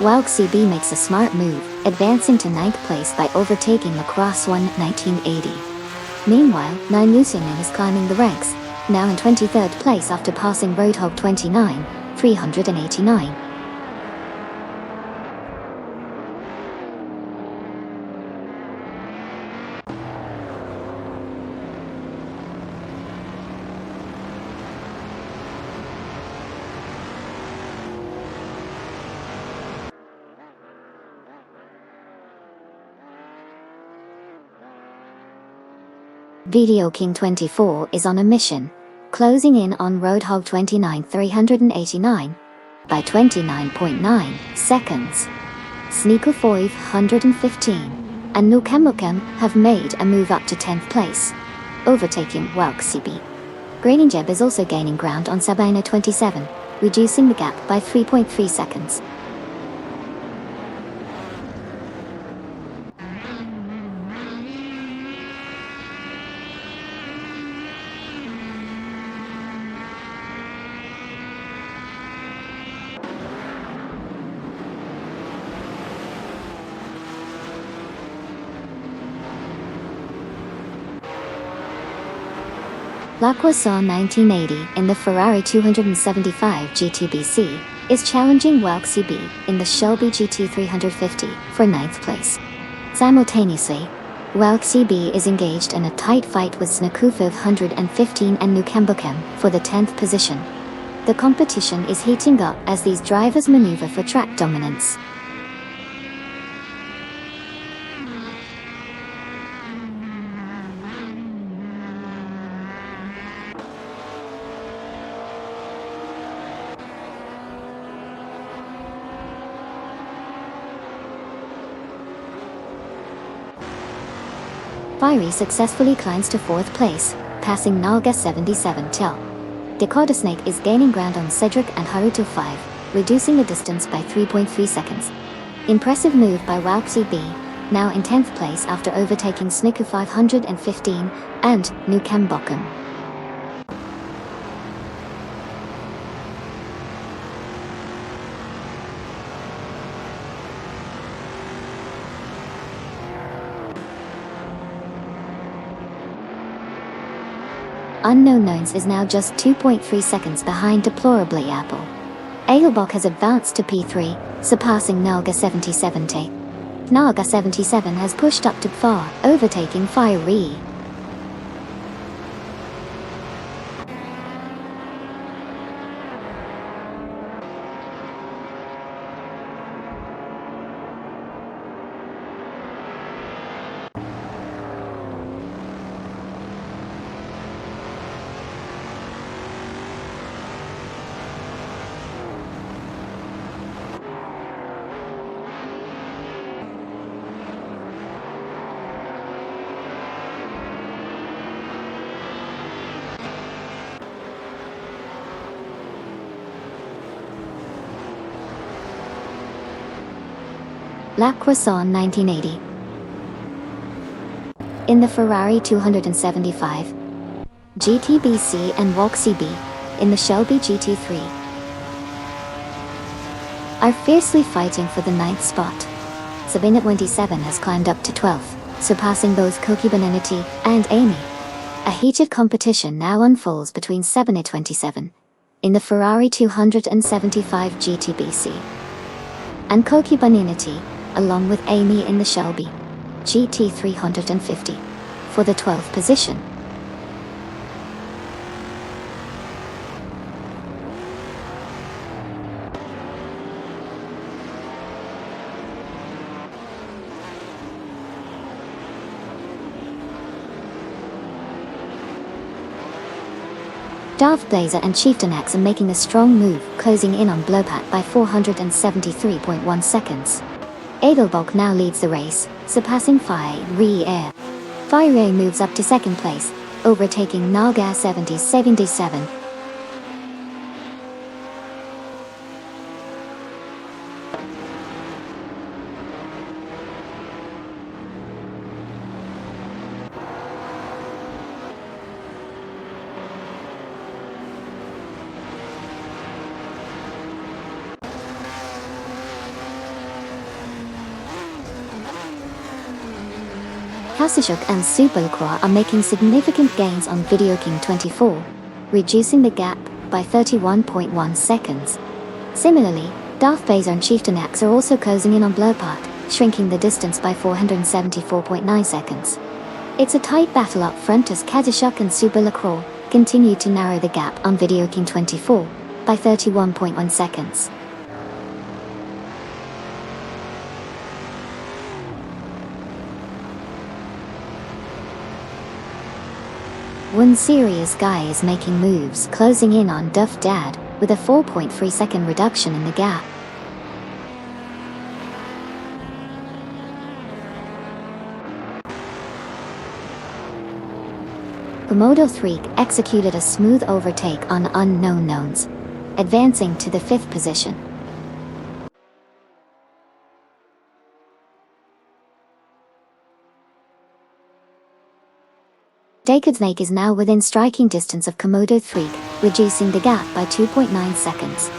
Welk CB makes a smart move, advancing to 9th place by overtaking Lacrosse 1 1980. Meanwhile, Nine Lucianen is climbing the ranks, now in 23rd place after passing Roadhog 29, 389. Video King 24 is on a mission, closing in on Roadhog 29 389 by 29.9 seconds. Sneaker 515 and Nukemukem have made a move up to 10th place, overtaking Welk CB. Graininjeb is also gaining ground on Sabina 27, reducing the gap by 3.3 seconds. Lacroisson 1980 in the Ferrari 275 GTBC is challenging Welk CB in the Shelby GT 350 for 9th place. Simultaneously, Welk CB is engaged in a tight fight with Snaku 515 and Nukembukem for the 10th position. The competition is heating up as these drivers maneuver for track dominance. Fiery successfully climbs to 4th place, passing Nalga 77 till. Dakota Snake is gaining ground on Cedric and Haruto 5, reducing the distance by 3.3 seconds. Impressive move by Welk CB, now in 10th place after overtaking Sniku 515 and Nukembokum. Unknown Knowns is now just 2.3 seconds behind Deplorably Apple. Edelbach has advanced to P3, surpassing Naga 77. Naga 77 has pushed up to P4, overtaking Fiery. La Croissant 1980. In the Ferrari 275, GTBC and Walk CB, in the Shelby GT3, are fiercely fighting for the 9th spot. Sabina 27 has climbed up to 12th, surpassing both Koki Benenati and Amy. A heated competition now unfolds between Sabina 27, in the Ferrari 275 GTBC, and Koki Benenati, along with Amy in the Shelby GT350, for the 12th position. Darth Blazer and Chieftain X are making a strong move, closing in on Blowpat by 473.1 seconds. Edelbach now leads the race, surpassing Fiery. Fiery moves up to 2nd place, overtaking Naga 77. Kasishuk and Superlacroix are making significant gains on Video King 24, reducing the gap by 31.1 seconds. Similarly, Darth Blazer and Chieftain X are also closing in on Blowpart, shrinking the distance by 474.9 seconds. It's a tight battle up front as Kasishuk and Superlacroix continue to narrow the gap on Video King 24 by 31.1 seconds. One serious guy is making moves, closing in on Duff Dad, with a 4.3 second reduction in the gap. Komodo 3 executed a smooth overtake on Unknown Knowns, advancing to the 5th position. Snake is now within striking distance of Komodo 3, reducing the gap by 2.9 seconds.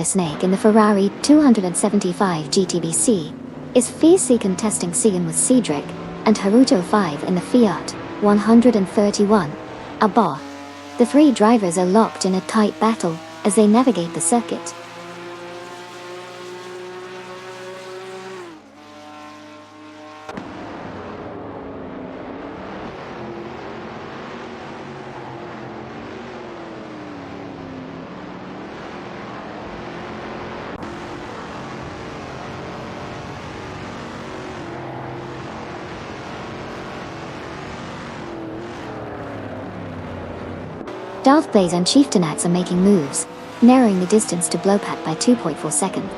Snake in the Ferrari 275 GTBC is fiercely contesting Sigan with Cedric and Haruto 5 in the Fiat 131 Abba. The three drivers are locked in a tight battle as they navigate the circuit. Darth Blaze and Chieftain Axe are making moves, narrowing the distance to Blowpat by 2.4 seconds.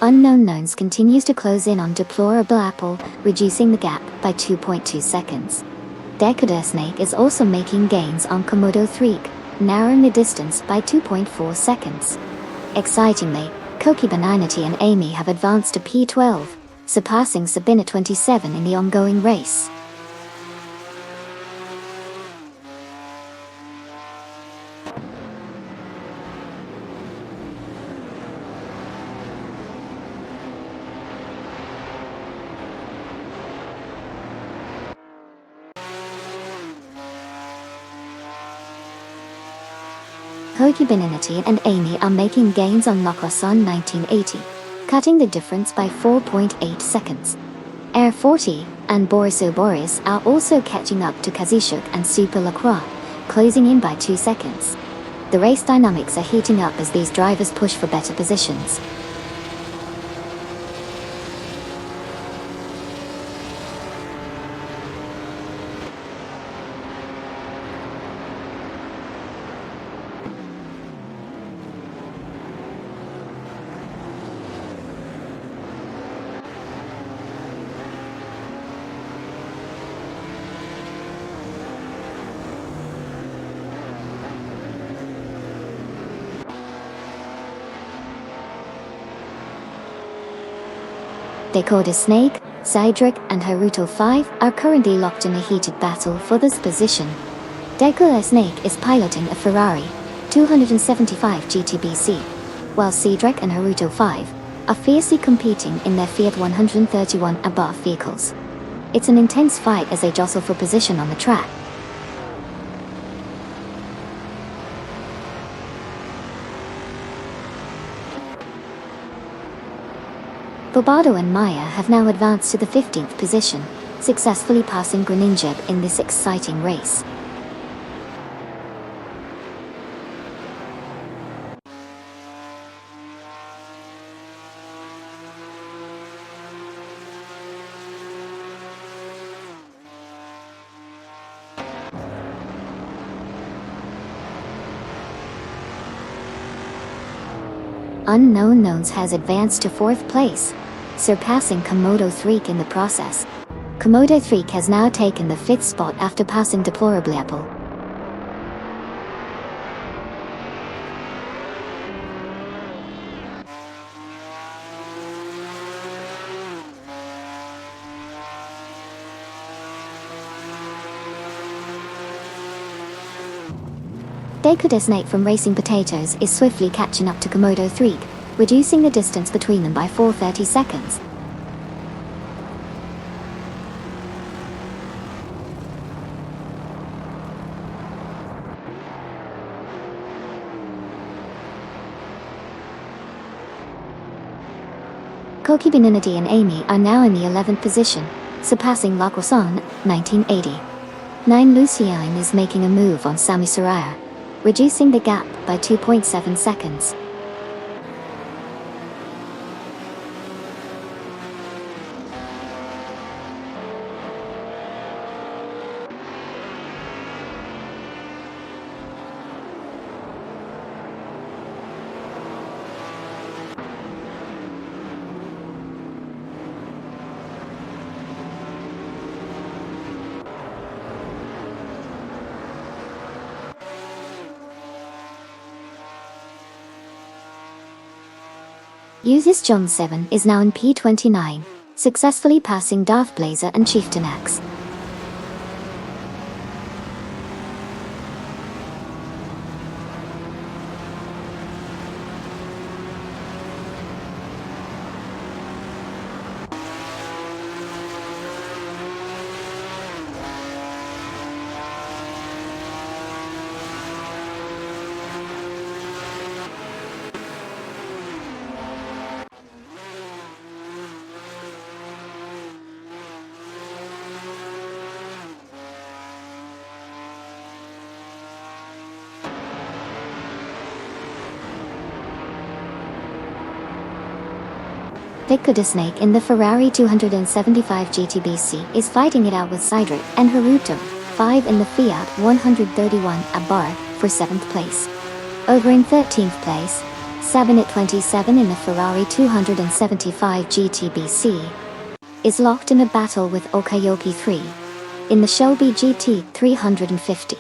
Unknown Knowns continues to close in on Deplorable Apple, reducing the gap by 2.2 seconds. Decoder Snake is also making gains on Komodo 3, narrowing the distance by 2.4 seconds. Excitingly, Kokibananity and Amy have advanced to P12, surpassing Sabina 27 in the ongoing race. Kokibananity and Amy are making gains on Locroson 1980, cutting the difference by 4.8 seconds. Air 40 and Borisoboris are also catching up to Kazishuk and Super Lacroix, closing in by 2 seconds. The race dynamics are heating up as these drivers push for better positions. Decoder Snake, Cydric and Haruto 5 are currently locked in a heated battle for this position. Decoder Snake is piloting a Ferrari 275 GTBC, while Cydric and Haruto 5 are fiercely competing in their Fiat 131 Abarth vehicles. It's an intense fight as they jostle for position on the track. Bobado and Maya have now advanced to the 15th position, successfully passing Greninja in this exciting race. Unknown Knowns has advanced to 4th place, surpassing Komodo 3 in the process. Komodo 3 has now taken the 5th spot after passing Deplorable Apple. Decoder Snake from Racing Potatoes is swiftly catching up to Komodo 3, reducing the distance between them by 430 seconds. Kokibananity and Amy are now in the 11th position, surpassing Lacroixon 1980. 9 Lucien is making a move on Sami Soraya, reducing the gap by 2.7 seconds. Uses John 7 is now in P29, successfully passing Darth Blazer and Chieftain X. Decoder Snake in the Ferrari 275 GTBC is fighting it out with Cydric and Haruto 5 in the Fiat 131 Abarth for 7th place. Over in 13th place, 7 at 27 in the Ferrari 275 GTBC, is locked in a battle with Okayoki 3 in the Shelby GT 350.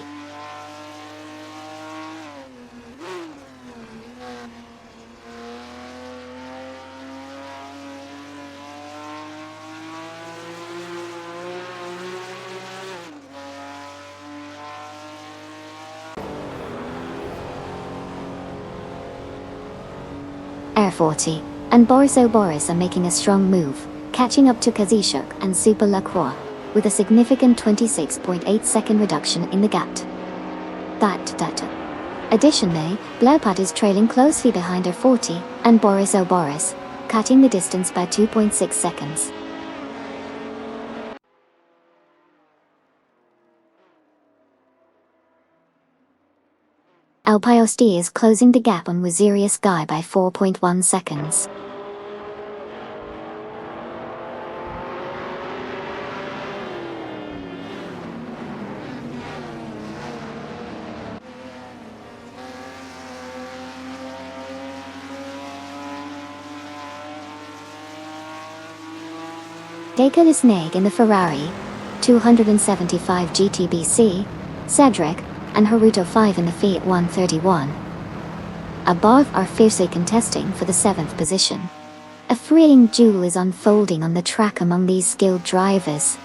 R40 and Boris Boris are making a strong move, catching up to Kazishuk and Super Lacroix, with a significant 26.8-second reduction in the gap. Additionally, Blaupat is trailing closely behind R40 and Boris Boris, cutting the distance by 2.6 seconds. Alpiosti is closing the gap on Wazirius Guy by 4.1 seconds. Deka the Snake in the Ferrari 275 GTBC, Cedric and Haruto 5 in the Fiat 131. Above are fiercely contesting for the 7th position. A thrilling duel is unfolding on the track among these skilled drivers.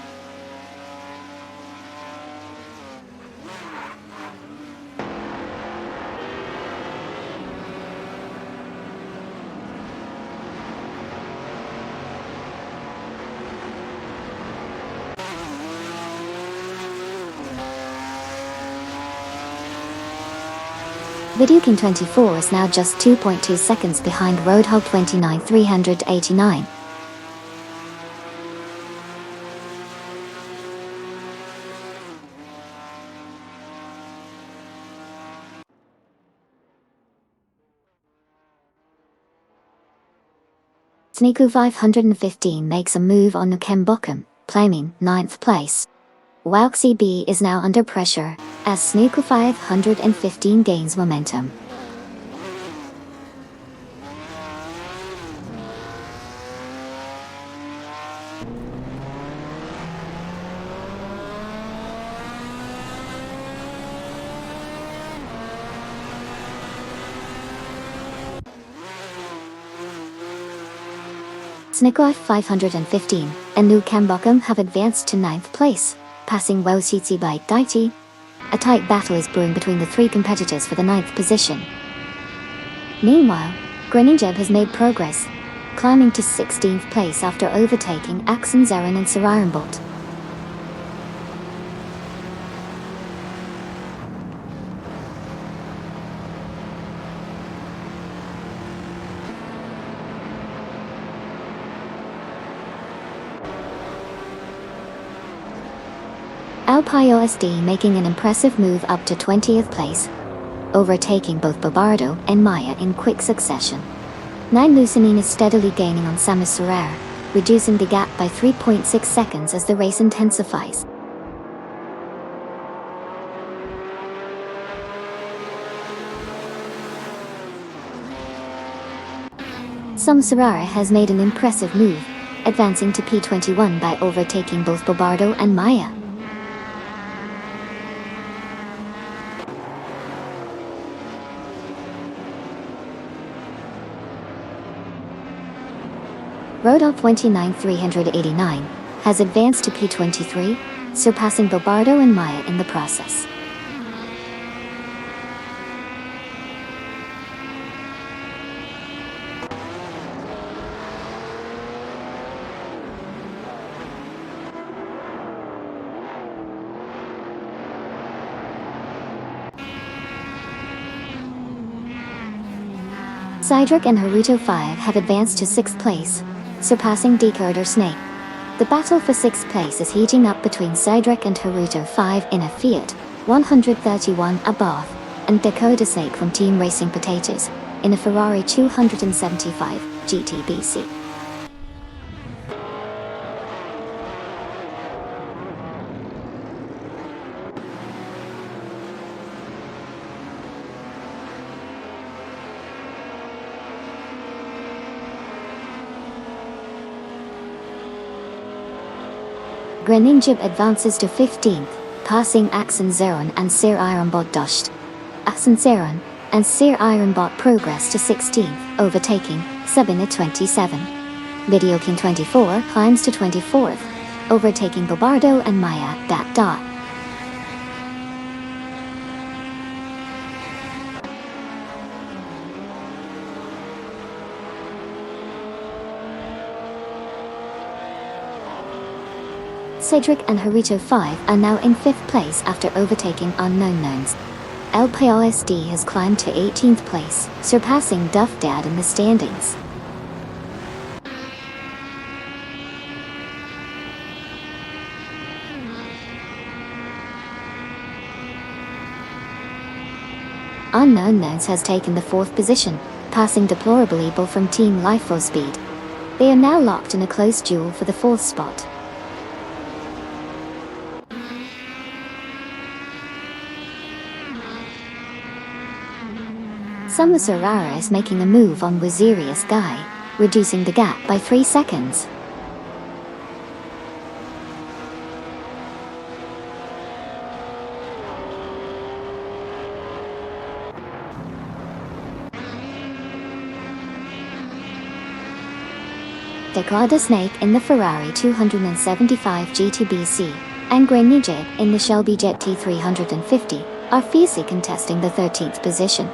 Viduking 24 is now just 2.2 seconds behind Roadhog 29 389. Sneaku 515 makes a move on Nukembokum, claiming 9th place. Wauxi B is now under pressure, as Sneaku 515 gains momentum. Sneaku 515 and Nukembokum have advanced to 9th place, passing Wauxi by Daiti. A tight battle is brewing between the three competitors for the 9th position. Meanwhile, Greninjeb has made progress, climbing to 16th place after overtaking Axon Zeren and Sararenbolt. Alpio SD making an impressive move up to 20th place, overtaking both Bobardo and Maya in quick succession. 9 Lucinine is steadily gaining on Samus Ferrer, reducing the gap by 3.6 seconds as the race intensifies. Samus Ferrer has made an impressive move, advancing to P21 by overtaking both Bobardo and Maya. Rodolph 29 389 has advanced to P23, surpassing Bobardo and Maya in the process. Cydric and Haruto 5 have advanced to 6th place, surpassing Decoder Snake. The battle for 6th place is heating up between Cydric and Haruto 5 in a Fiat 131 Abarth, and Decoder Snake from Team Racing Potatoes in a Ferrari 275 GTBC. Groningen advances to 15th, passing Axenzeron and Sir Ironbot dushed. Axenzeron and Sir Ironbot progress to 16th, overtaking Sabine 27. Video King 24 climbs to 24th, overtaking Bobardo and Maya. Cedric and Haruto 5 are now in 5th place after overtaking Unknown Knowns. LPOSD has climbed to 18th place, surpassing Duff Dad in the standings. Unknown Knowns has taken the 4th position, passing Deplorable Evil from Team Life for Speed. They are now locked in a close duel for the 4th spot. Summer Sorara is making a move on Wazirius Guy, reducing the gap by 3 seconds. Declada Snake in the Ferrari 275 GT2BC and Groningen in the Shelby Jet T350 are fiercely contesting the 13th position.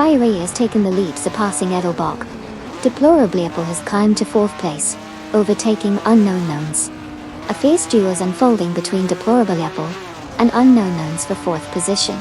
Fiery has taken the lead, surpassing Edelbach. Deplorable Apple has climbed to 4th place, overtaking Unknown Knowns. A fierce duel is unfolding between Deplorable Apple and Unknown Knowns for 4th position.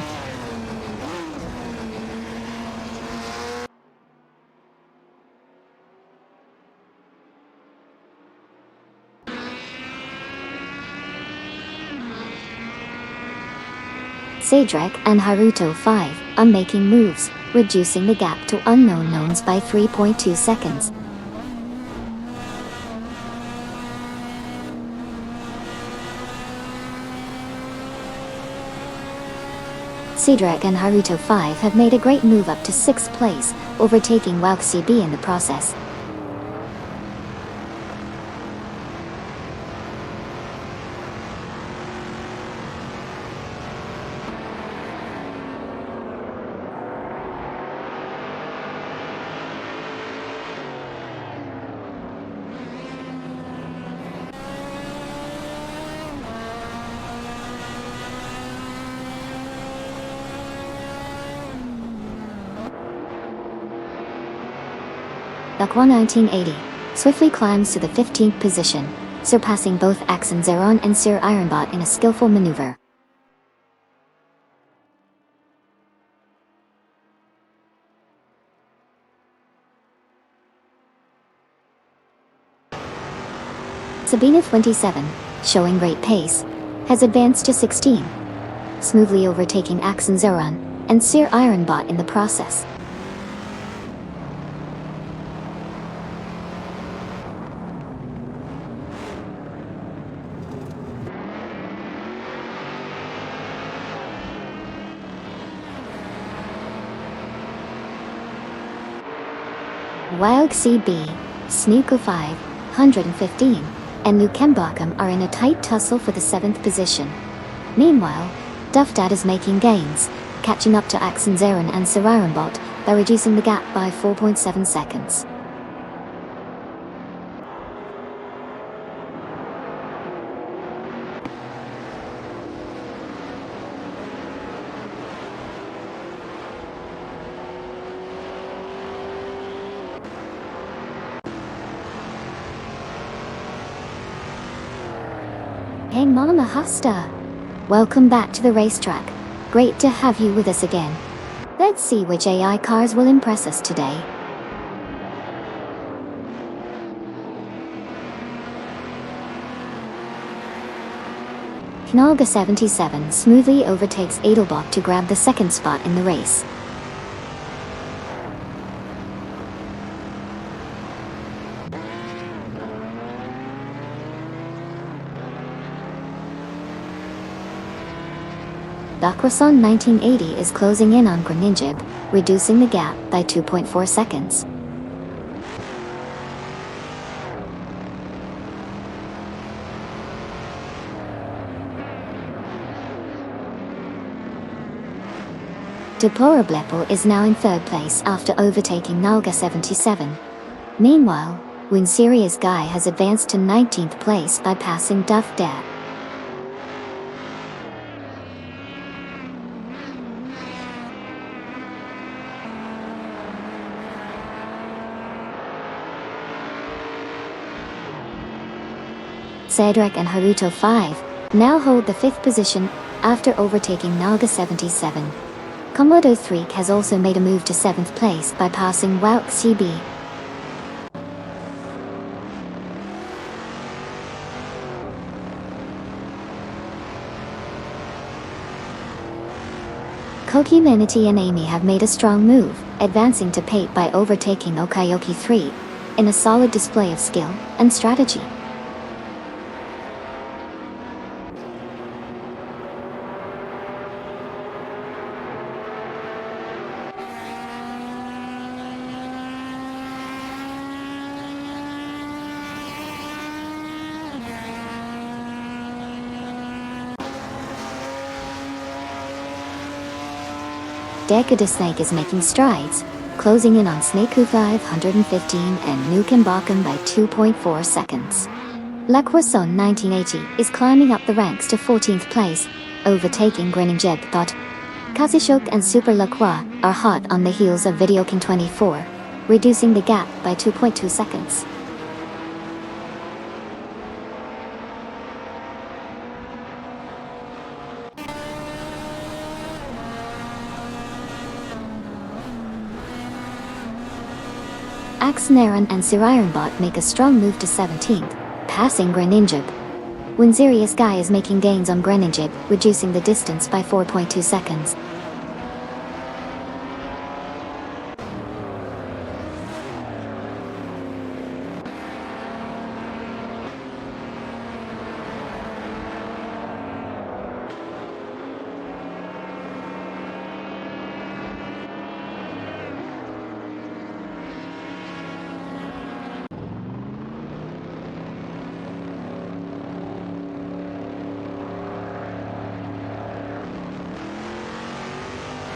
Cedric and Haruto 5 are making moves, reducing the gap to Unknown Knowns by 3.2 seconds. Cedric and Haruto 5 have made a great move up to 6th place, overtaking Wauxi B in the process. Aqua 1980 swiftly climbs to the 15th position, surpassing both Axenzeron and Sir Ironbot in a skillful maneuver. Sabina 27, showing great pace, has advanced to 16, smoothly overtaking Axenzeron and Sir Ironbot in the process. Wild CB, Snooker 5, 115, and Lukembakum are in a tight tussle for the 7th position. Meanwhile, Duffdad is making gains, catching up to Axenzeron and Sir Ironbot by reducing the gap by 4.7 seconds. Hey Mama Hasta! Welcome back to the racetrack. Great to have you with us again. Let's see which AI cars will impress us today. Knalga 77 smoothly overtakes Edelbach to grab the 2nd spot in the race. Croissant 1980 is closing in on Greninjib, reducing the gap by 2.4 seconds. Deplorablepo is now in third place after overtaking Nalga 77. Meanwhile, Winserious Guy has advanced to 19th place by passing Duff Dare. Cedric and Haruto 5 now hold the 5th position after overtaking Nalga 77. Komodo 3 has also made a move to 7th place by passing Wout CB. Koki Minity and Amy have made a strong move, advancing to 8th by overtaking Okayoki 3, in a solid display of skill and strategy. Deku Snake is making strides, closing in on Snakeu 515 and Nukem by 2.4 seconds. La Croissant 1980 is climbing up the ranks to 14th place, overtaking Greninjib. Kazishok and Super Lacroix are hot on the heels of Video King 24, reducing the gap by 2.2 seconds. Axneron and Sirironbot make a strong move to 17th, passing Greninjib. Winserious Guy is making gains on Greninjib, reducing the distance by 4.2 seconds.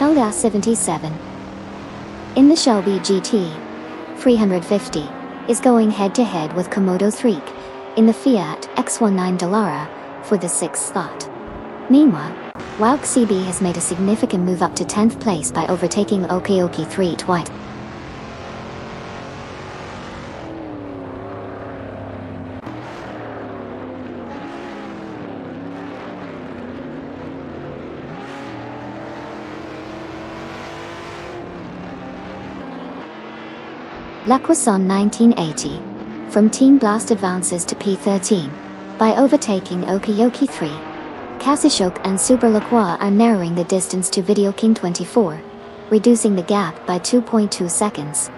Nalga 77. In the Shelby GT 350 is going head-to-head with Komodo 3 in the Fiat X19 Dallara for the 6th slot. Meanwhile, Wout CB has made a significant move up to 10th place by overtaking Okayoki 3 twice. La Croissant 1980 from Team Blast advances to P13 by overtaking Okayoki 3. Kazishok and Super Lacroix are narrowing the distance to Video King 24, reducing the gap by 2.2 seconds.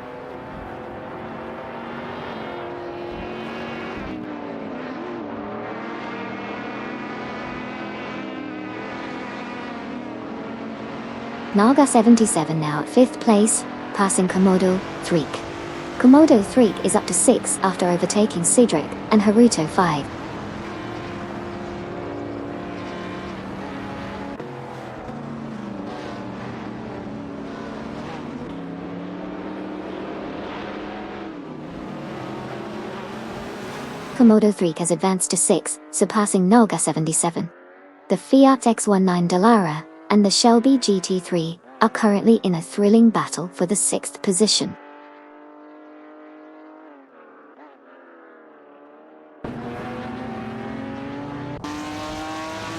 Nalga 77 now at 5th place, passing Komodo 3. Komodo 3 is up to 6 after overtaking Cedric and Haruto 5. Komodo 3 has advanced to 6, surpassing Nalga 77. The Fiat X19 Dallara and the Shelby GT3 are currently in a thrilling battle for the 6th position.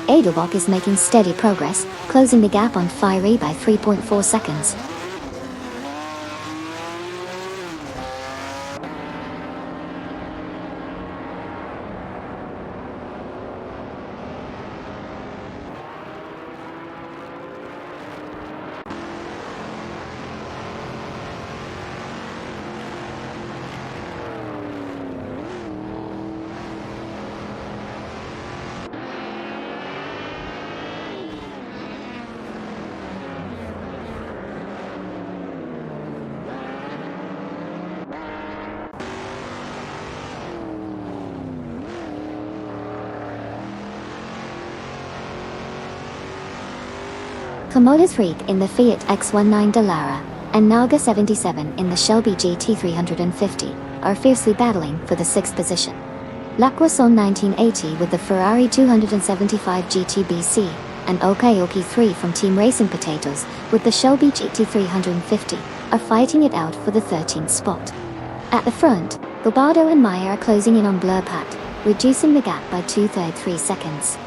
Edelbach is making steady progress, closing the gap on Fiery by 3.4 seconds. Komodo 3 in the Fiat X19 Dallara, and Naga 77 in the Shelby GT350, are fiercely battling for the 6th position. Lacroixon 1980 with the Ferrari 275 GTBC, and Okayoki 3 from Team Racing Potatoes with the Shelby GT350, are fighting it out for the 13th spot. At the front, Gobardo and Meyer are closing in on Blurpat, reducing the gap by 2/3 seconds.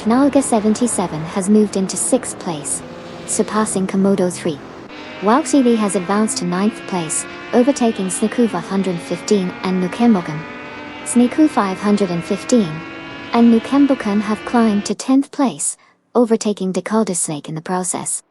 Nalga 77 has moved into 6th place, surpassing Komodo 3. Wauxili has advanced to 9th place, overtaking Sniku 515 and Nukembokan. Sniku 515 and Nukembokan have climbed to 10th place, overtaking Dakota Snake in the process.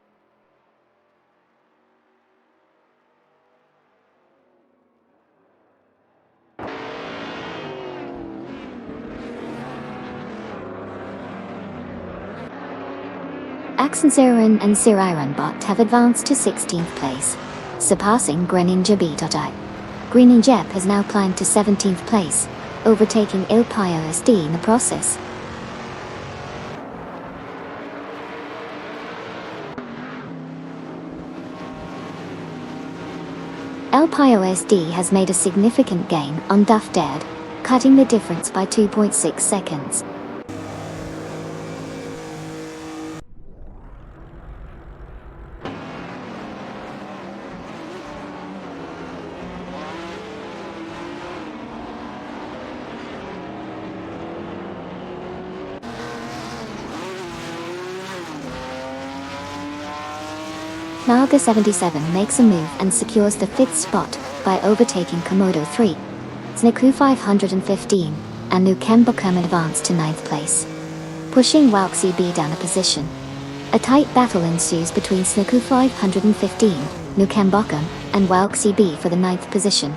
Axenserin and Siriranbot have advanced to 16th place, surpassing Greninja B.I. Greninja has now climbed to 17th place, overtaking Ilpio SD in the process. Ilpio SD has made a significant gain on Duff Dead, cutting the difference by 2.6 seconds. Naga 77 makes a move and secures the 5th spot by overtaking Komodo 3. Sniku 515 and Nukembokan advance to 9th place, pushing Wauxi B down a position. A tight battle ensues between Sniku 515, Nukembokan, and Wauxi B for the 9th position.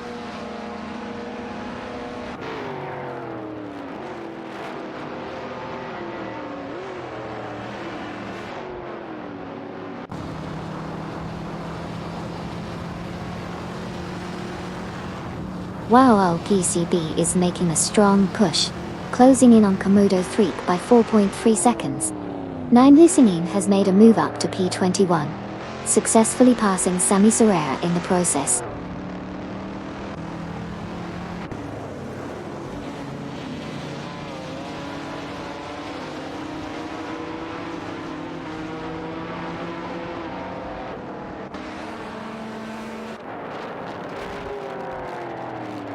Wow PCB is making a strong push, closing in on Komodo 3 by 4.3 seconds. 9 Lucinin has made a move up to P21, successfully passing Sami Serrera in the process.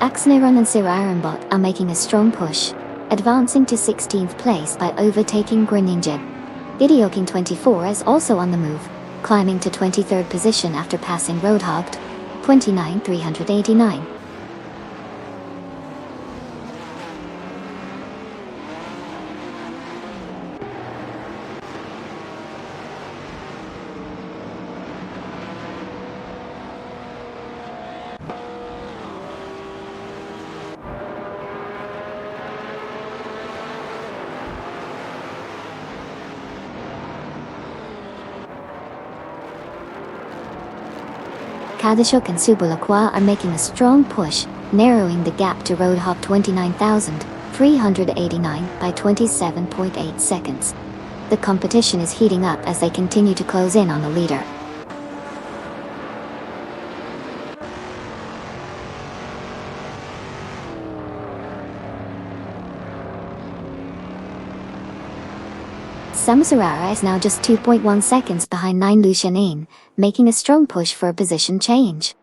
Axneron and Siriranbot are making a strong push, advancing to 16th place by overtaking Greninja. Idioking 24 is also on the move, climbing to 23rd position after passing Roadhogged 29,389. Kadishuk and Subulakwa are making a strong push, narrowing the gap to Roadhog 29,389 by 27.8 seconds. The competition is heating up as they continue to close in on the leader. Samsarara is now just 2.1 seconds behind 9 Lucinin, making a strong push for a position change.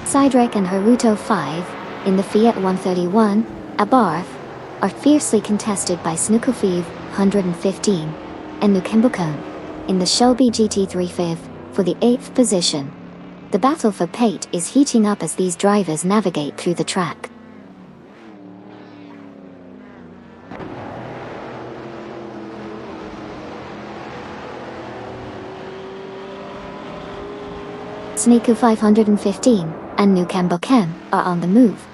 Sidrek and Haruto 5, in the Fiat 131, Abarth, are fiercely contested by Snukufiv 115 and Nukembokan in the Shelby GT350 for the 8th position. The battle for Pate is heating up as these drivers navigate through the track. Sneaku 515 and Nukembo Kem are on the move,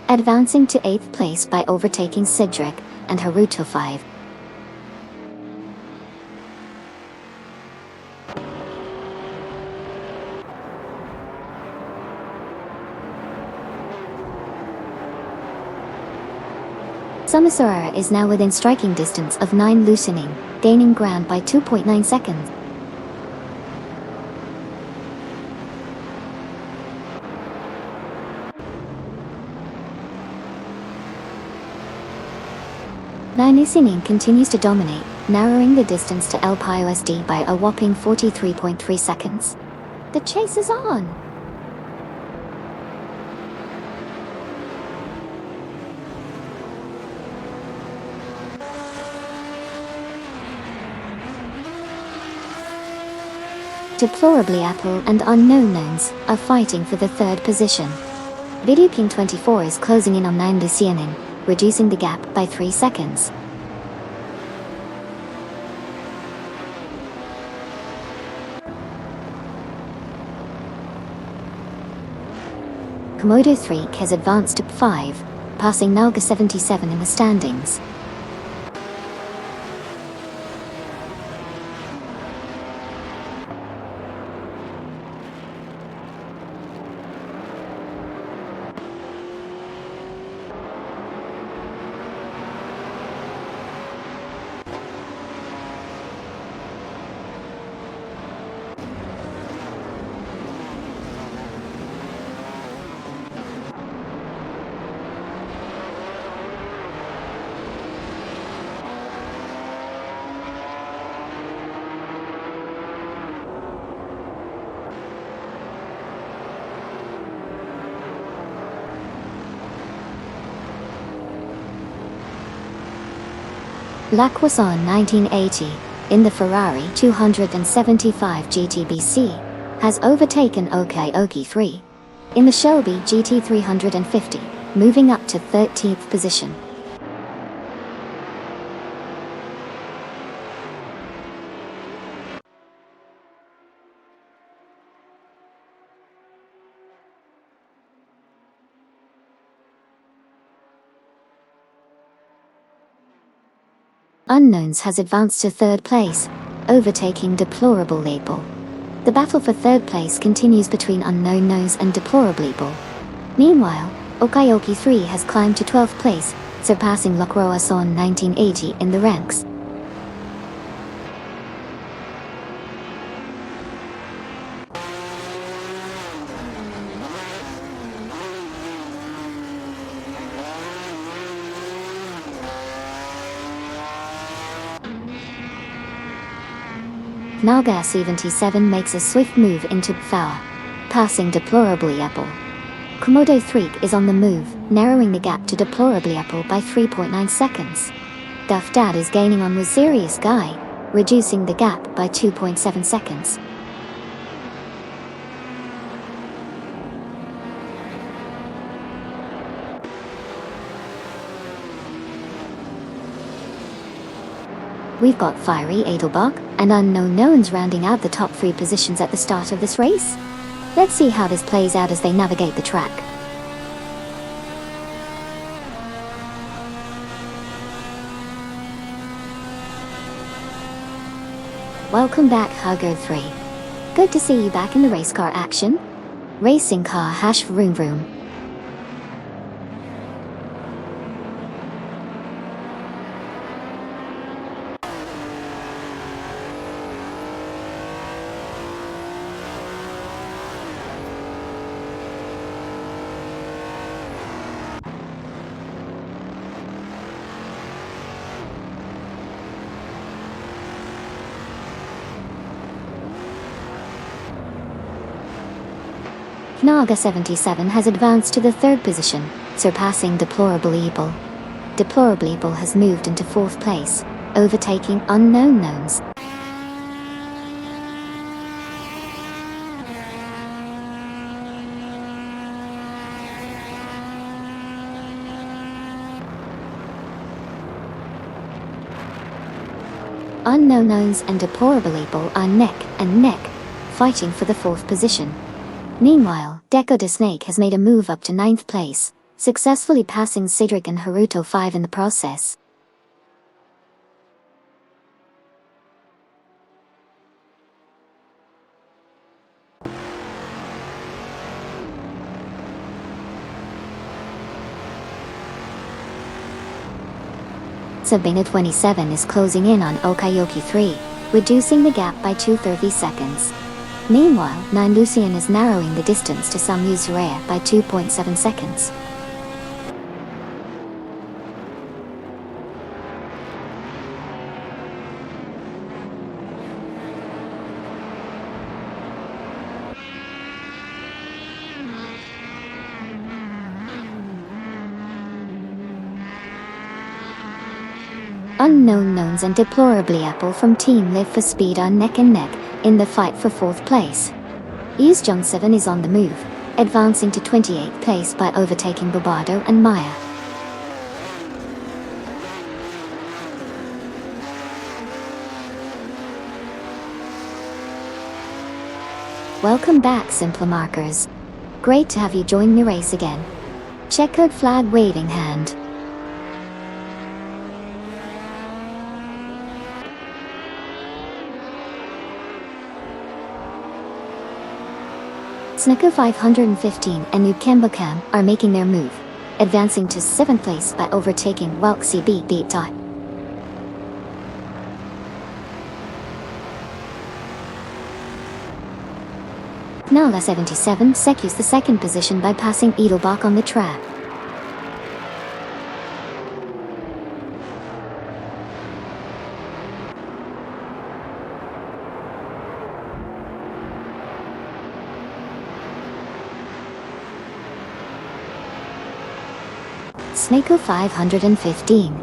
advancing to 8th place by overtaking Cedric and Haruto 5. Samusura is now within striking distance of 9 loosening, gaining ground by 2.9 seconds. Nine continues to dominate, narrowing the distance to El PIOSD by a whopping 43.3 seconds. The chase is on! Deplorably Apple and Unknown Knowns are fighting for the 3rd position. Video King 24 is closing in on 9 Lucianin, reducing the gap by 3 seconds. Komodo 3 has advanced to 5, passing Nalga 77 in the standings. Lacroisson 1980, in the Ferrari 275 GTBC, has overtaken Oki 3 in the Shelby GT 350, moving up to 13th position. Unknowns has advanced to 3rd place, overtaking Deplorable Label. The battle for 3rd place continues between Unknown Knowns and Deplorable Label. Meanwhile, Okayoki 3 has climbed to 12th place, surpassing Lacroisson 1980 in the ranks. Nalga 77 makes a swift move into Pfauer, passing Deplorably Apple. Komodo 3 is on the move, narrowing the gap to Deplorably Apple by 3.9 seconds. Duff Dad is gaining on Was Serious Guy, reducing the gap by 2.7 seconds. We've got Fiery Edelbach and Unknown Knowns rounding out the top 3 positions at the start of this race. Let's see how this plays out as they navigate the track. Welcome back, Hugger 3. Good to see you back in the race car action. Racing car hash vroom vroom. Naga 77 has advanced to the 3rd position, surpassing Deplorable Evil. Deplorable Evil has moved into 4th place, overtaking Unknown Knowns. Unknown Knowns and Deplorable Evil are neck and neck, fighting for the 4th position. Meanwhile, Deco de Snake has made a move up to 9th place, successfully passing Cedric and Haruto 5 in the process. Sabina 27 is closing in on Okayoki 3, reducing the gap by 230 seconds. Meanwhile, 9 Lucian is narrowing the distance to Samu Zurea by 2.7 seconds. Unknown Knowns and Deplorably Apple from Team Live for Speed are neck and neck in the fight for 4th place. Jung 7 is on the move, advancing to 28th place by overtaking Bobardo and Maya. Welcome back, Simpler Markers. Great to have you join the race again. Checkered flag waving hand. Snicker 515 and Nukemba Cam are making their move, advancing to 7th place by overtaking Walksy Beat Dot. Nala 77 secures the 2nd position by passing Edelbach on the track. Snako 515,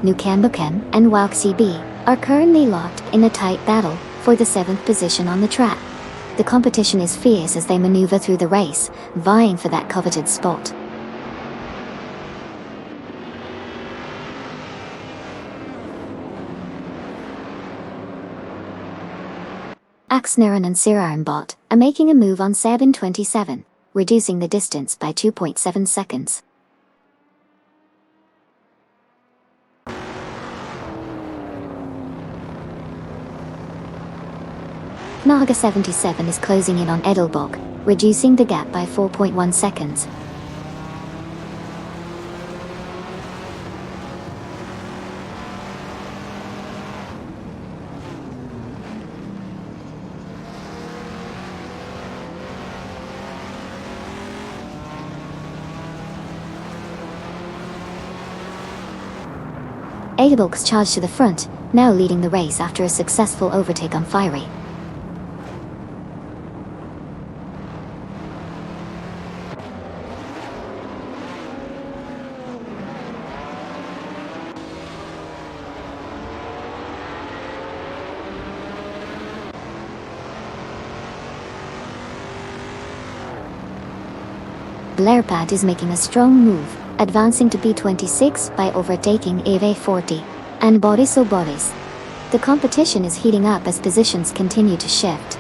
Nukambukem and Walksy B are currently locked in a tight battle for the 7th position on the track. The competition is fierce as they maneuver through the race, vying for that coveted spot. Axneran and Sirarmbot are making a move on Seb in 27, reducing the distance by 2.7 seconds. Naga 77 is closing in on Edelbach, reducing the gap by 4.1 seconds. Edelbach's charged to the front, now leading the race after a successful overtake on Fiery. Blairpad is making a strong move, advancing to P26 by overtaking AV40 and Boris O'Boris. The competition is heating up as positions continue to shift.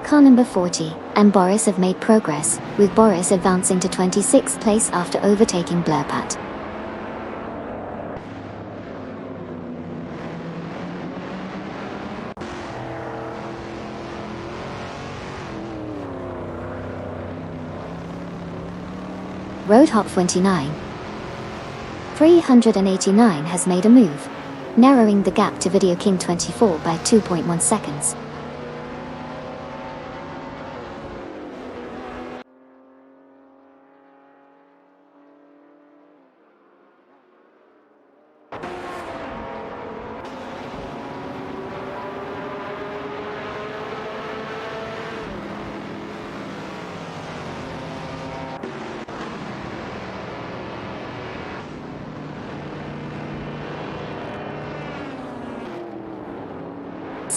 Car number 40 and Boris have made progress, with Boris advancing to 26th place after overtaking Blairpad. Roadhop 29. 389 has made a move, narrowing the gap to Video King 24 by 2.1 seconds.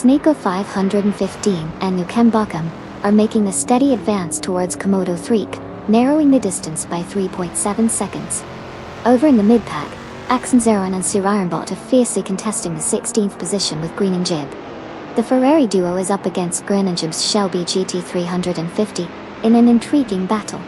Snako 515 and Nukembakam are making a steady advance towards Komodo 3, narrowing the distance by 3.7 seconds. Over in the mid-pack, Axenzeron and Sir Ironbot are fiercely contesting the 16th position with Green and Jib. The Ferrari duo is up against Green and Jib's Shelby GT350 in an intriguing battle.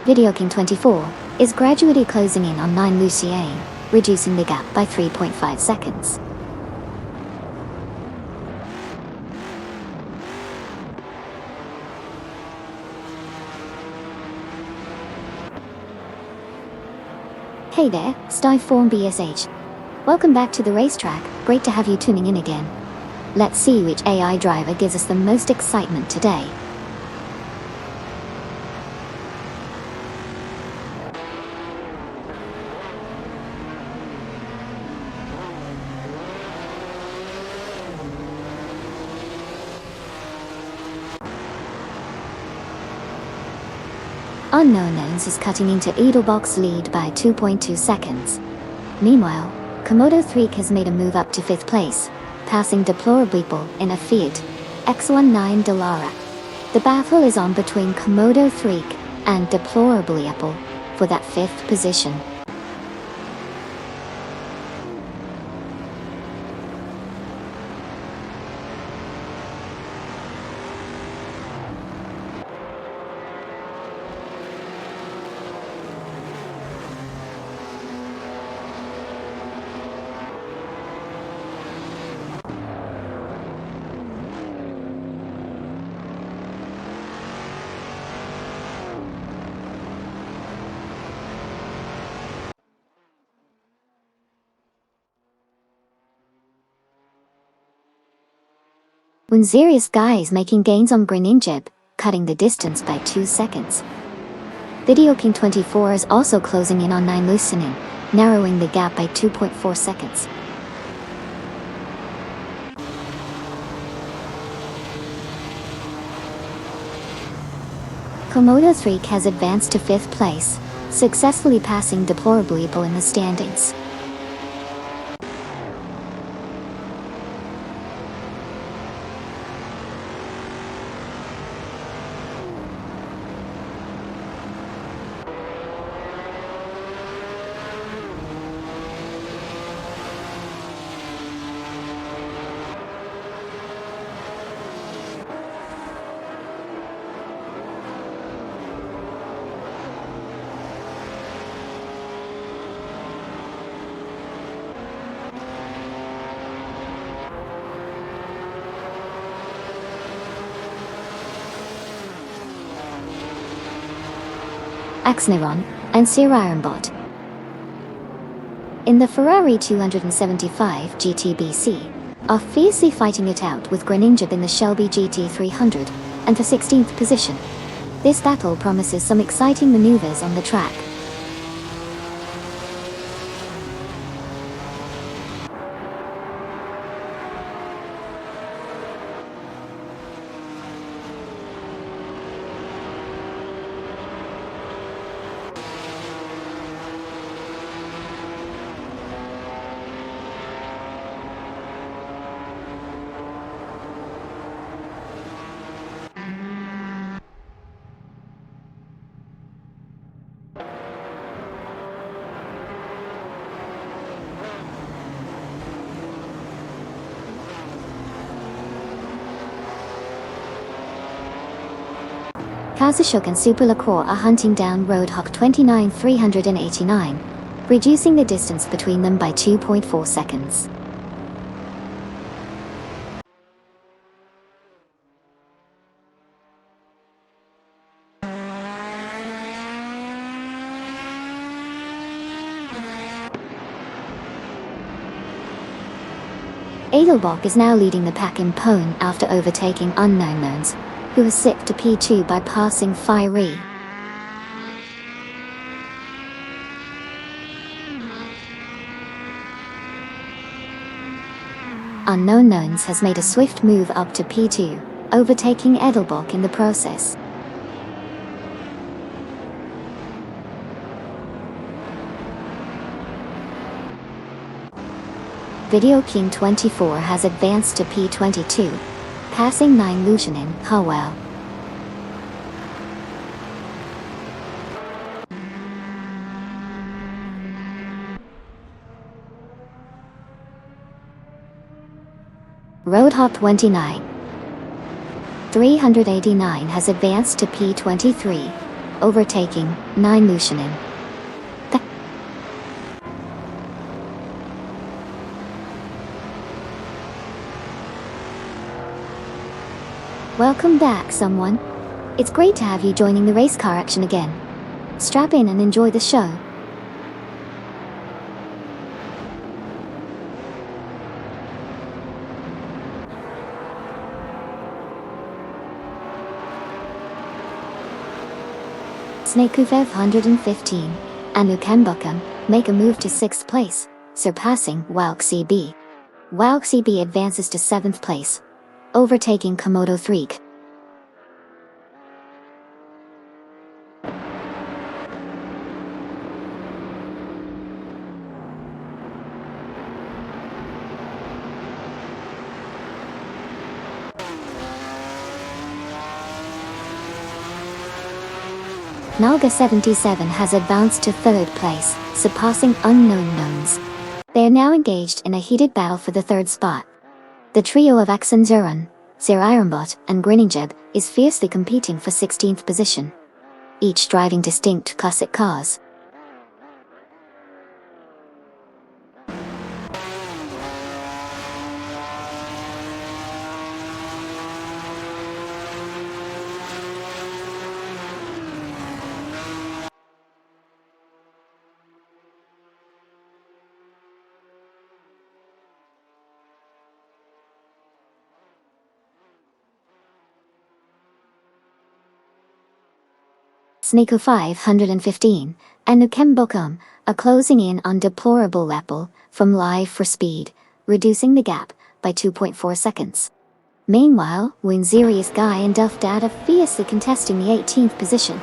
Video King 24 is gradually closing in on 9 Lucien, reducing the gap by 3.5 seconds. Hey there, Styform BSH. Welcome back to the racetrack, great to have you tuning in again. Let's see which AI driver gives us the most excitement today. Unknown Knowns is cutting into Edelbach's lead by 2.2 seconds. Meanwhile, Komodo 3 has made a move up to 5th place, passing Deplorably in a Fiat X19 Dallara. The battle is on between Komodo 3 and Deplorably for that 5th position. Unzerious Guy is making gains on Greninjib, cutting the distance by 2 seconds. Video King 24 is also closing in on 9 Lucinin, narrowing the gap by 2.4 seconds. Komodo 3 has advanced to 5th place, successfully passing Deplorably in the standings. Axneron and Sir Ironbot. In the Ferrari 275 GTBC, are fiercely fighting it out with Greninjib in the Shelby GT300 and the 16th position. This battle promises some exciting maneuvers on the track. Kazushuk and Super LaCroix are hunting down Roadhog 29389, reducing the distance between them by 2.4 seconds. Edelbach is now leading the pack in Pone after overtaking Unknown Knowns, who has slipped to P2 by passing Fiery. Unknown Knowns has made a swift move up to P2, overtaking Edelbach in the process. Video King 24 has advanced to P22, passing 9 Lucianin Howell. Roadhop 29 389 has advanced to P23, overtaking 9 Lucianin. Welcome back, someone. It's great to have you joining the race car action again. Strap in and enjoy the show. Snakeuvev 115 and Ukembukam make a move to 6th place, surpassing Walk CB. Walk CB advances to 7th place, overtaking Komodo 3. Nalga 77 has advanced to 3rd place, surpassing Unknown Knowns. They are now engaged in a heated battle for the 3rd spot. The trio of Axon Zurun, Sir Ironbot, and Grinningjeb is fiercely competing for 16th position, each driving distinct classic cars. Snako 515 and Ukembukam are closing in on deplorable level from Live for Speed, reducing the gap by 2.4 seconds. Meanwhile, Winzerius Guy and Duff Dad are fiercely contesting the 18th position.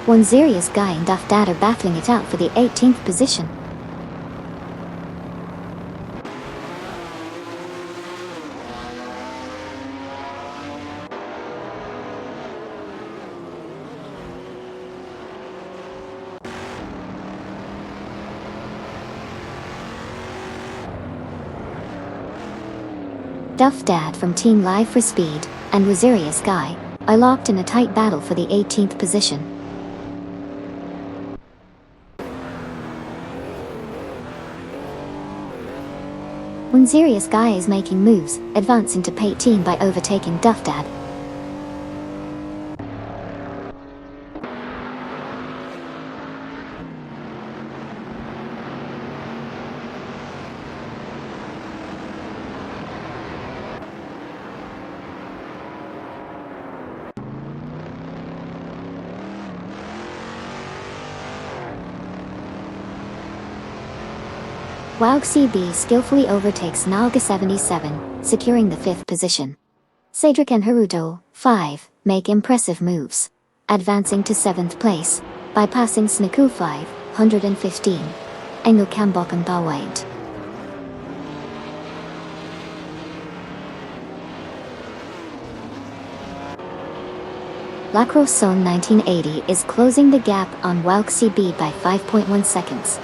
Winzerius Guy and Duff Dad are battling it out for the 18th position. Duff Dad from Team Live for Speed and Winzerius Guy are locked in a tight battle for the 18th position. Winzerius Guy is making moves, advancing to P18 by overtaking Duff Dad. Waug CB skillfully overtakes Nalga 77, securing the 5th position. Cedric and Haruto, 5, make impressive moves, advancing to 7th place, bypassing Snaku 515, and Ukembok and Bawait. Lacrosse Zone 1980 is closing the gap on Waug CB by 5.1 seconds.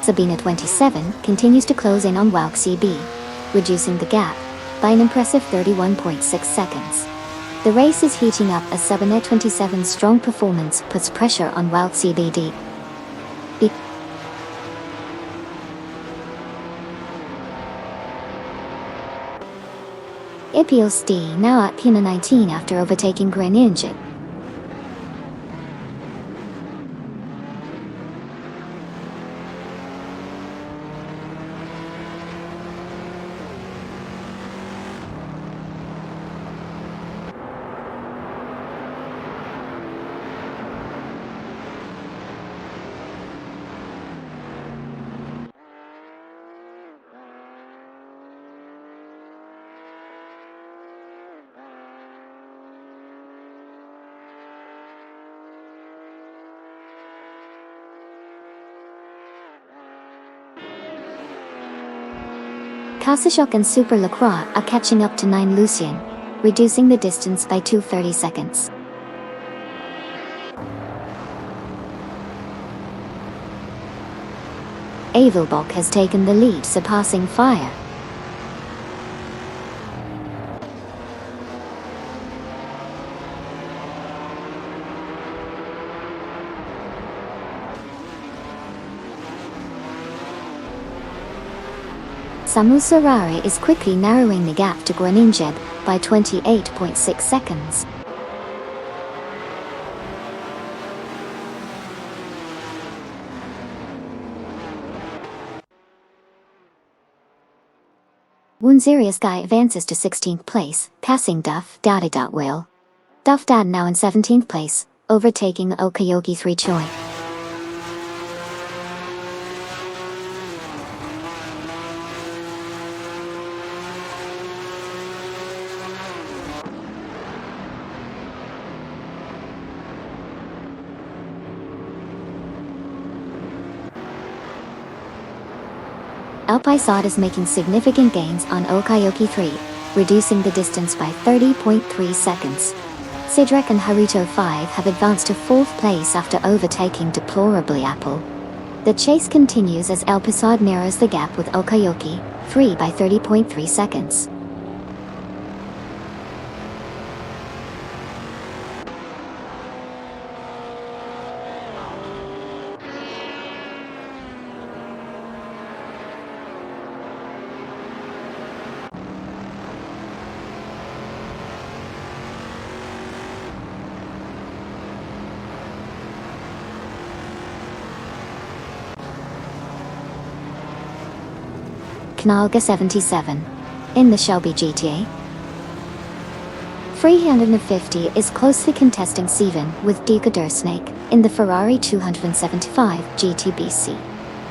Sabina 27 continues to close in on Walk CB, reducing the gap by an impressive 31.6 seconds. The race is heating up as Sabina 27's strong performance puts pressure on Walk CBD. Ipios D now at Puna 19 after overtaking Greninja. Kasashok and Super Lacroix are catching up to 9 Lucien, reducing the distance by 2:30 seconds. Avilbok has taken the lead, surpassing Fire. Samusurari is quickly narrowing the gap to Greninja by 28.6 seconds. Woonzerius Guy advances to 16th place, passing Duff Daddy.Will. Duff Dad now in 17th place, overtaking Okayoki 3 Choi. Alpisod is making significant gains on Okayoki 3, reducing the distance by 30.3 seconds. Sidrek and Haruto 5 have advanced to 4th place after overtaking Deplorably Apple. The chase continues as Alpisod narrows the gap with Okayoki 3 by 30.3 seconds. Knalga 77. In the Shelby GTA. 350 is closely contesting Steven with Decadur Snake in the Ferrari 275 GTBC.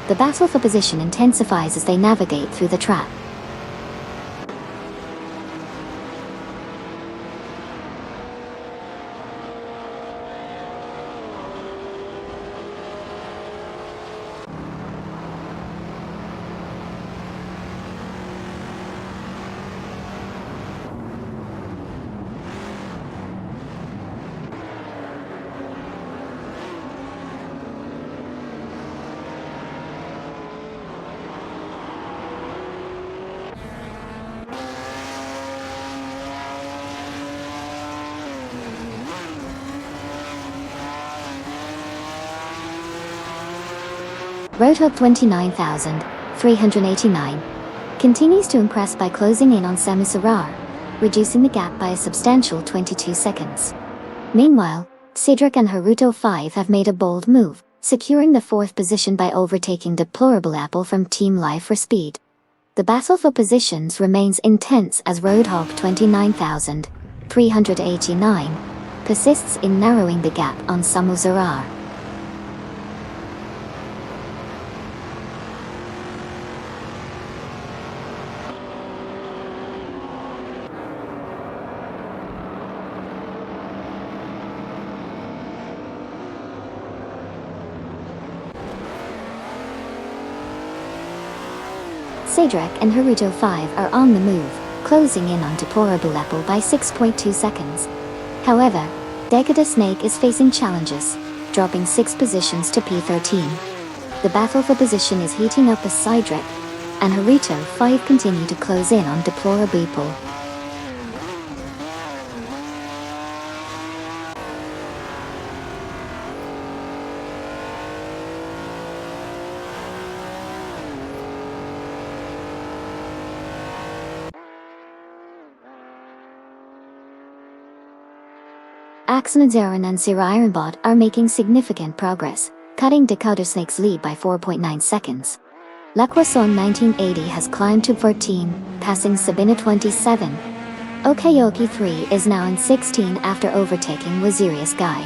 The battle for position intensifies as they navigate through the trap. Roadhog 29,389 continues to impress by closing in on Samusurar, reducing the gap by a substantial 22 seconds. Meanwhile, Cedric and Haruto 5 have made a bold move, securing the 4th position by overtaking Deplorable Apple from Team Life for Speed. The battle for positions remains intense as Roadhog 29,389 persists in narrowing the gap on Samusurar. Cedric and Haruto 5 are on the move, closing in on Deplorable Apple by 6.2 seconds. However, Decada Snake is facing challenges, dropping 6 positions to P13. The battle for position is heating up as Sidrip and Haruto 5 continue to close in on Deplorable. Axonadzeron and Sir Ironbot are making significant progress, cutting Decoder Snake's lead by 4.9 seconds. Laquason 1980 has climbed to 14, passing Sabina 27. Okayoki 3 is now in 16 after overtaking Wazirius Guy.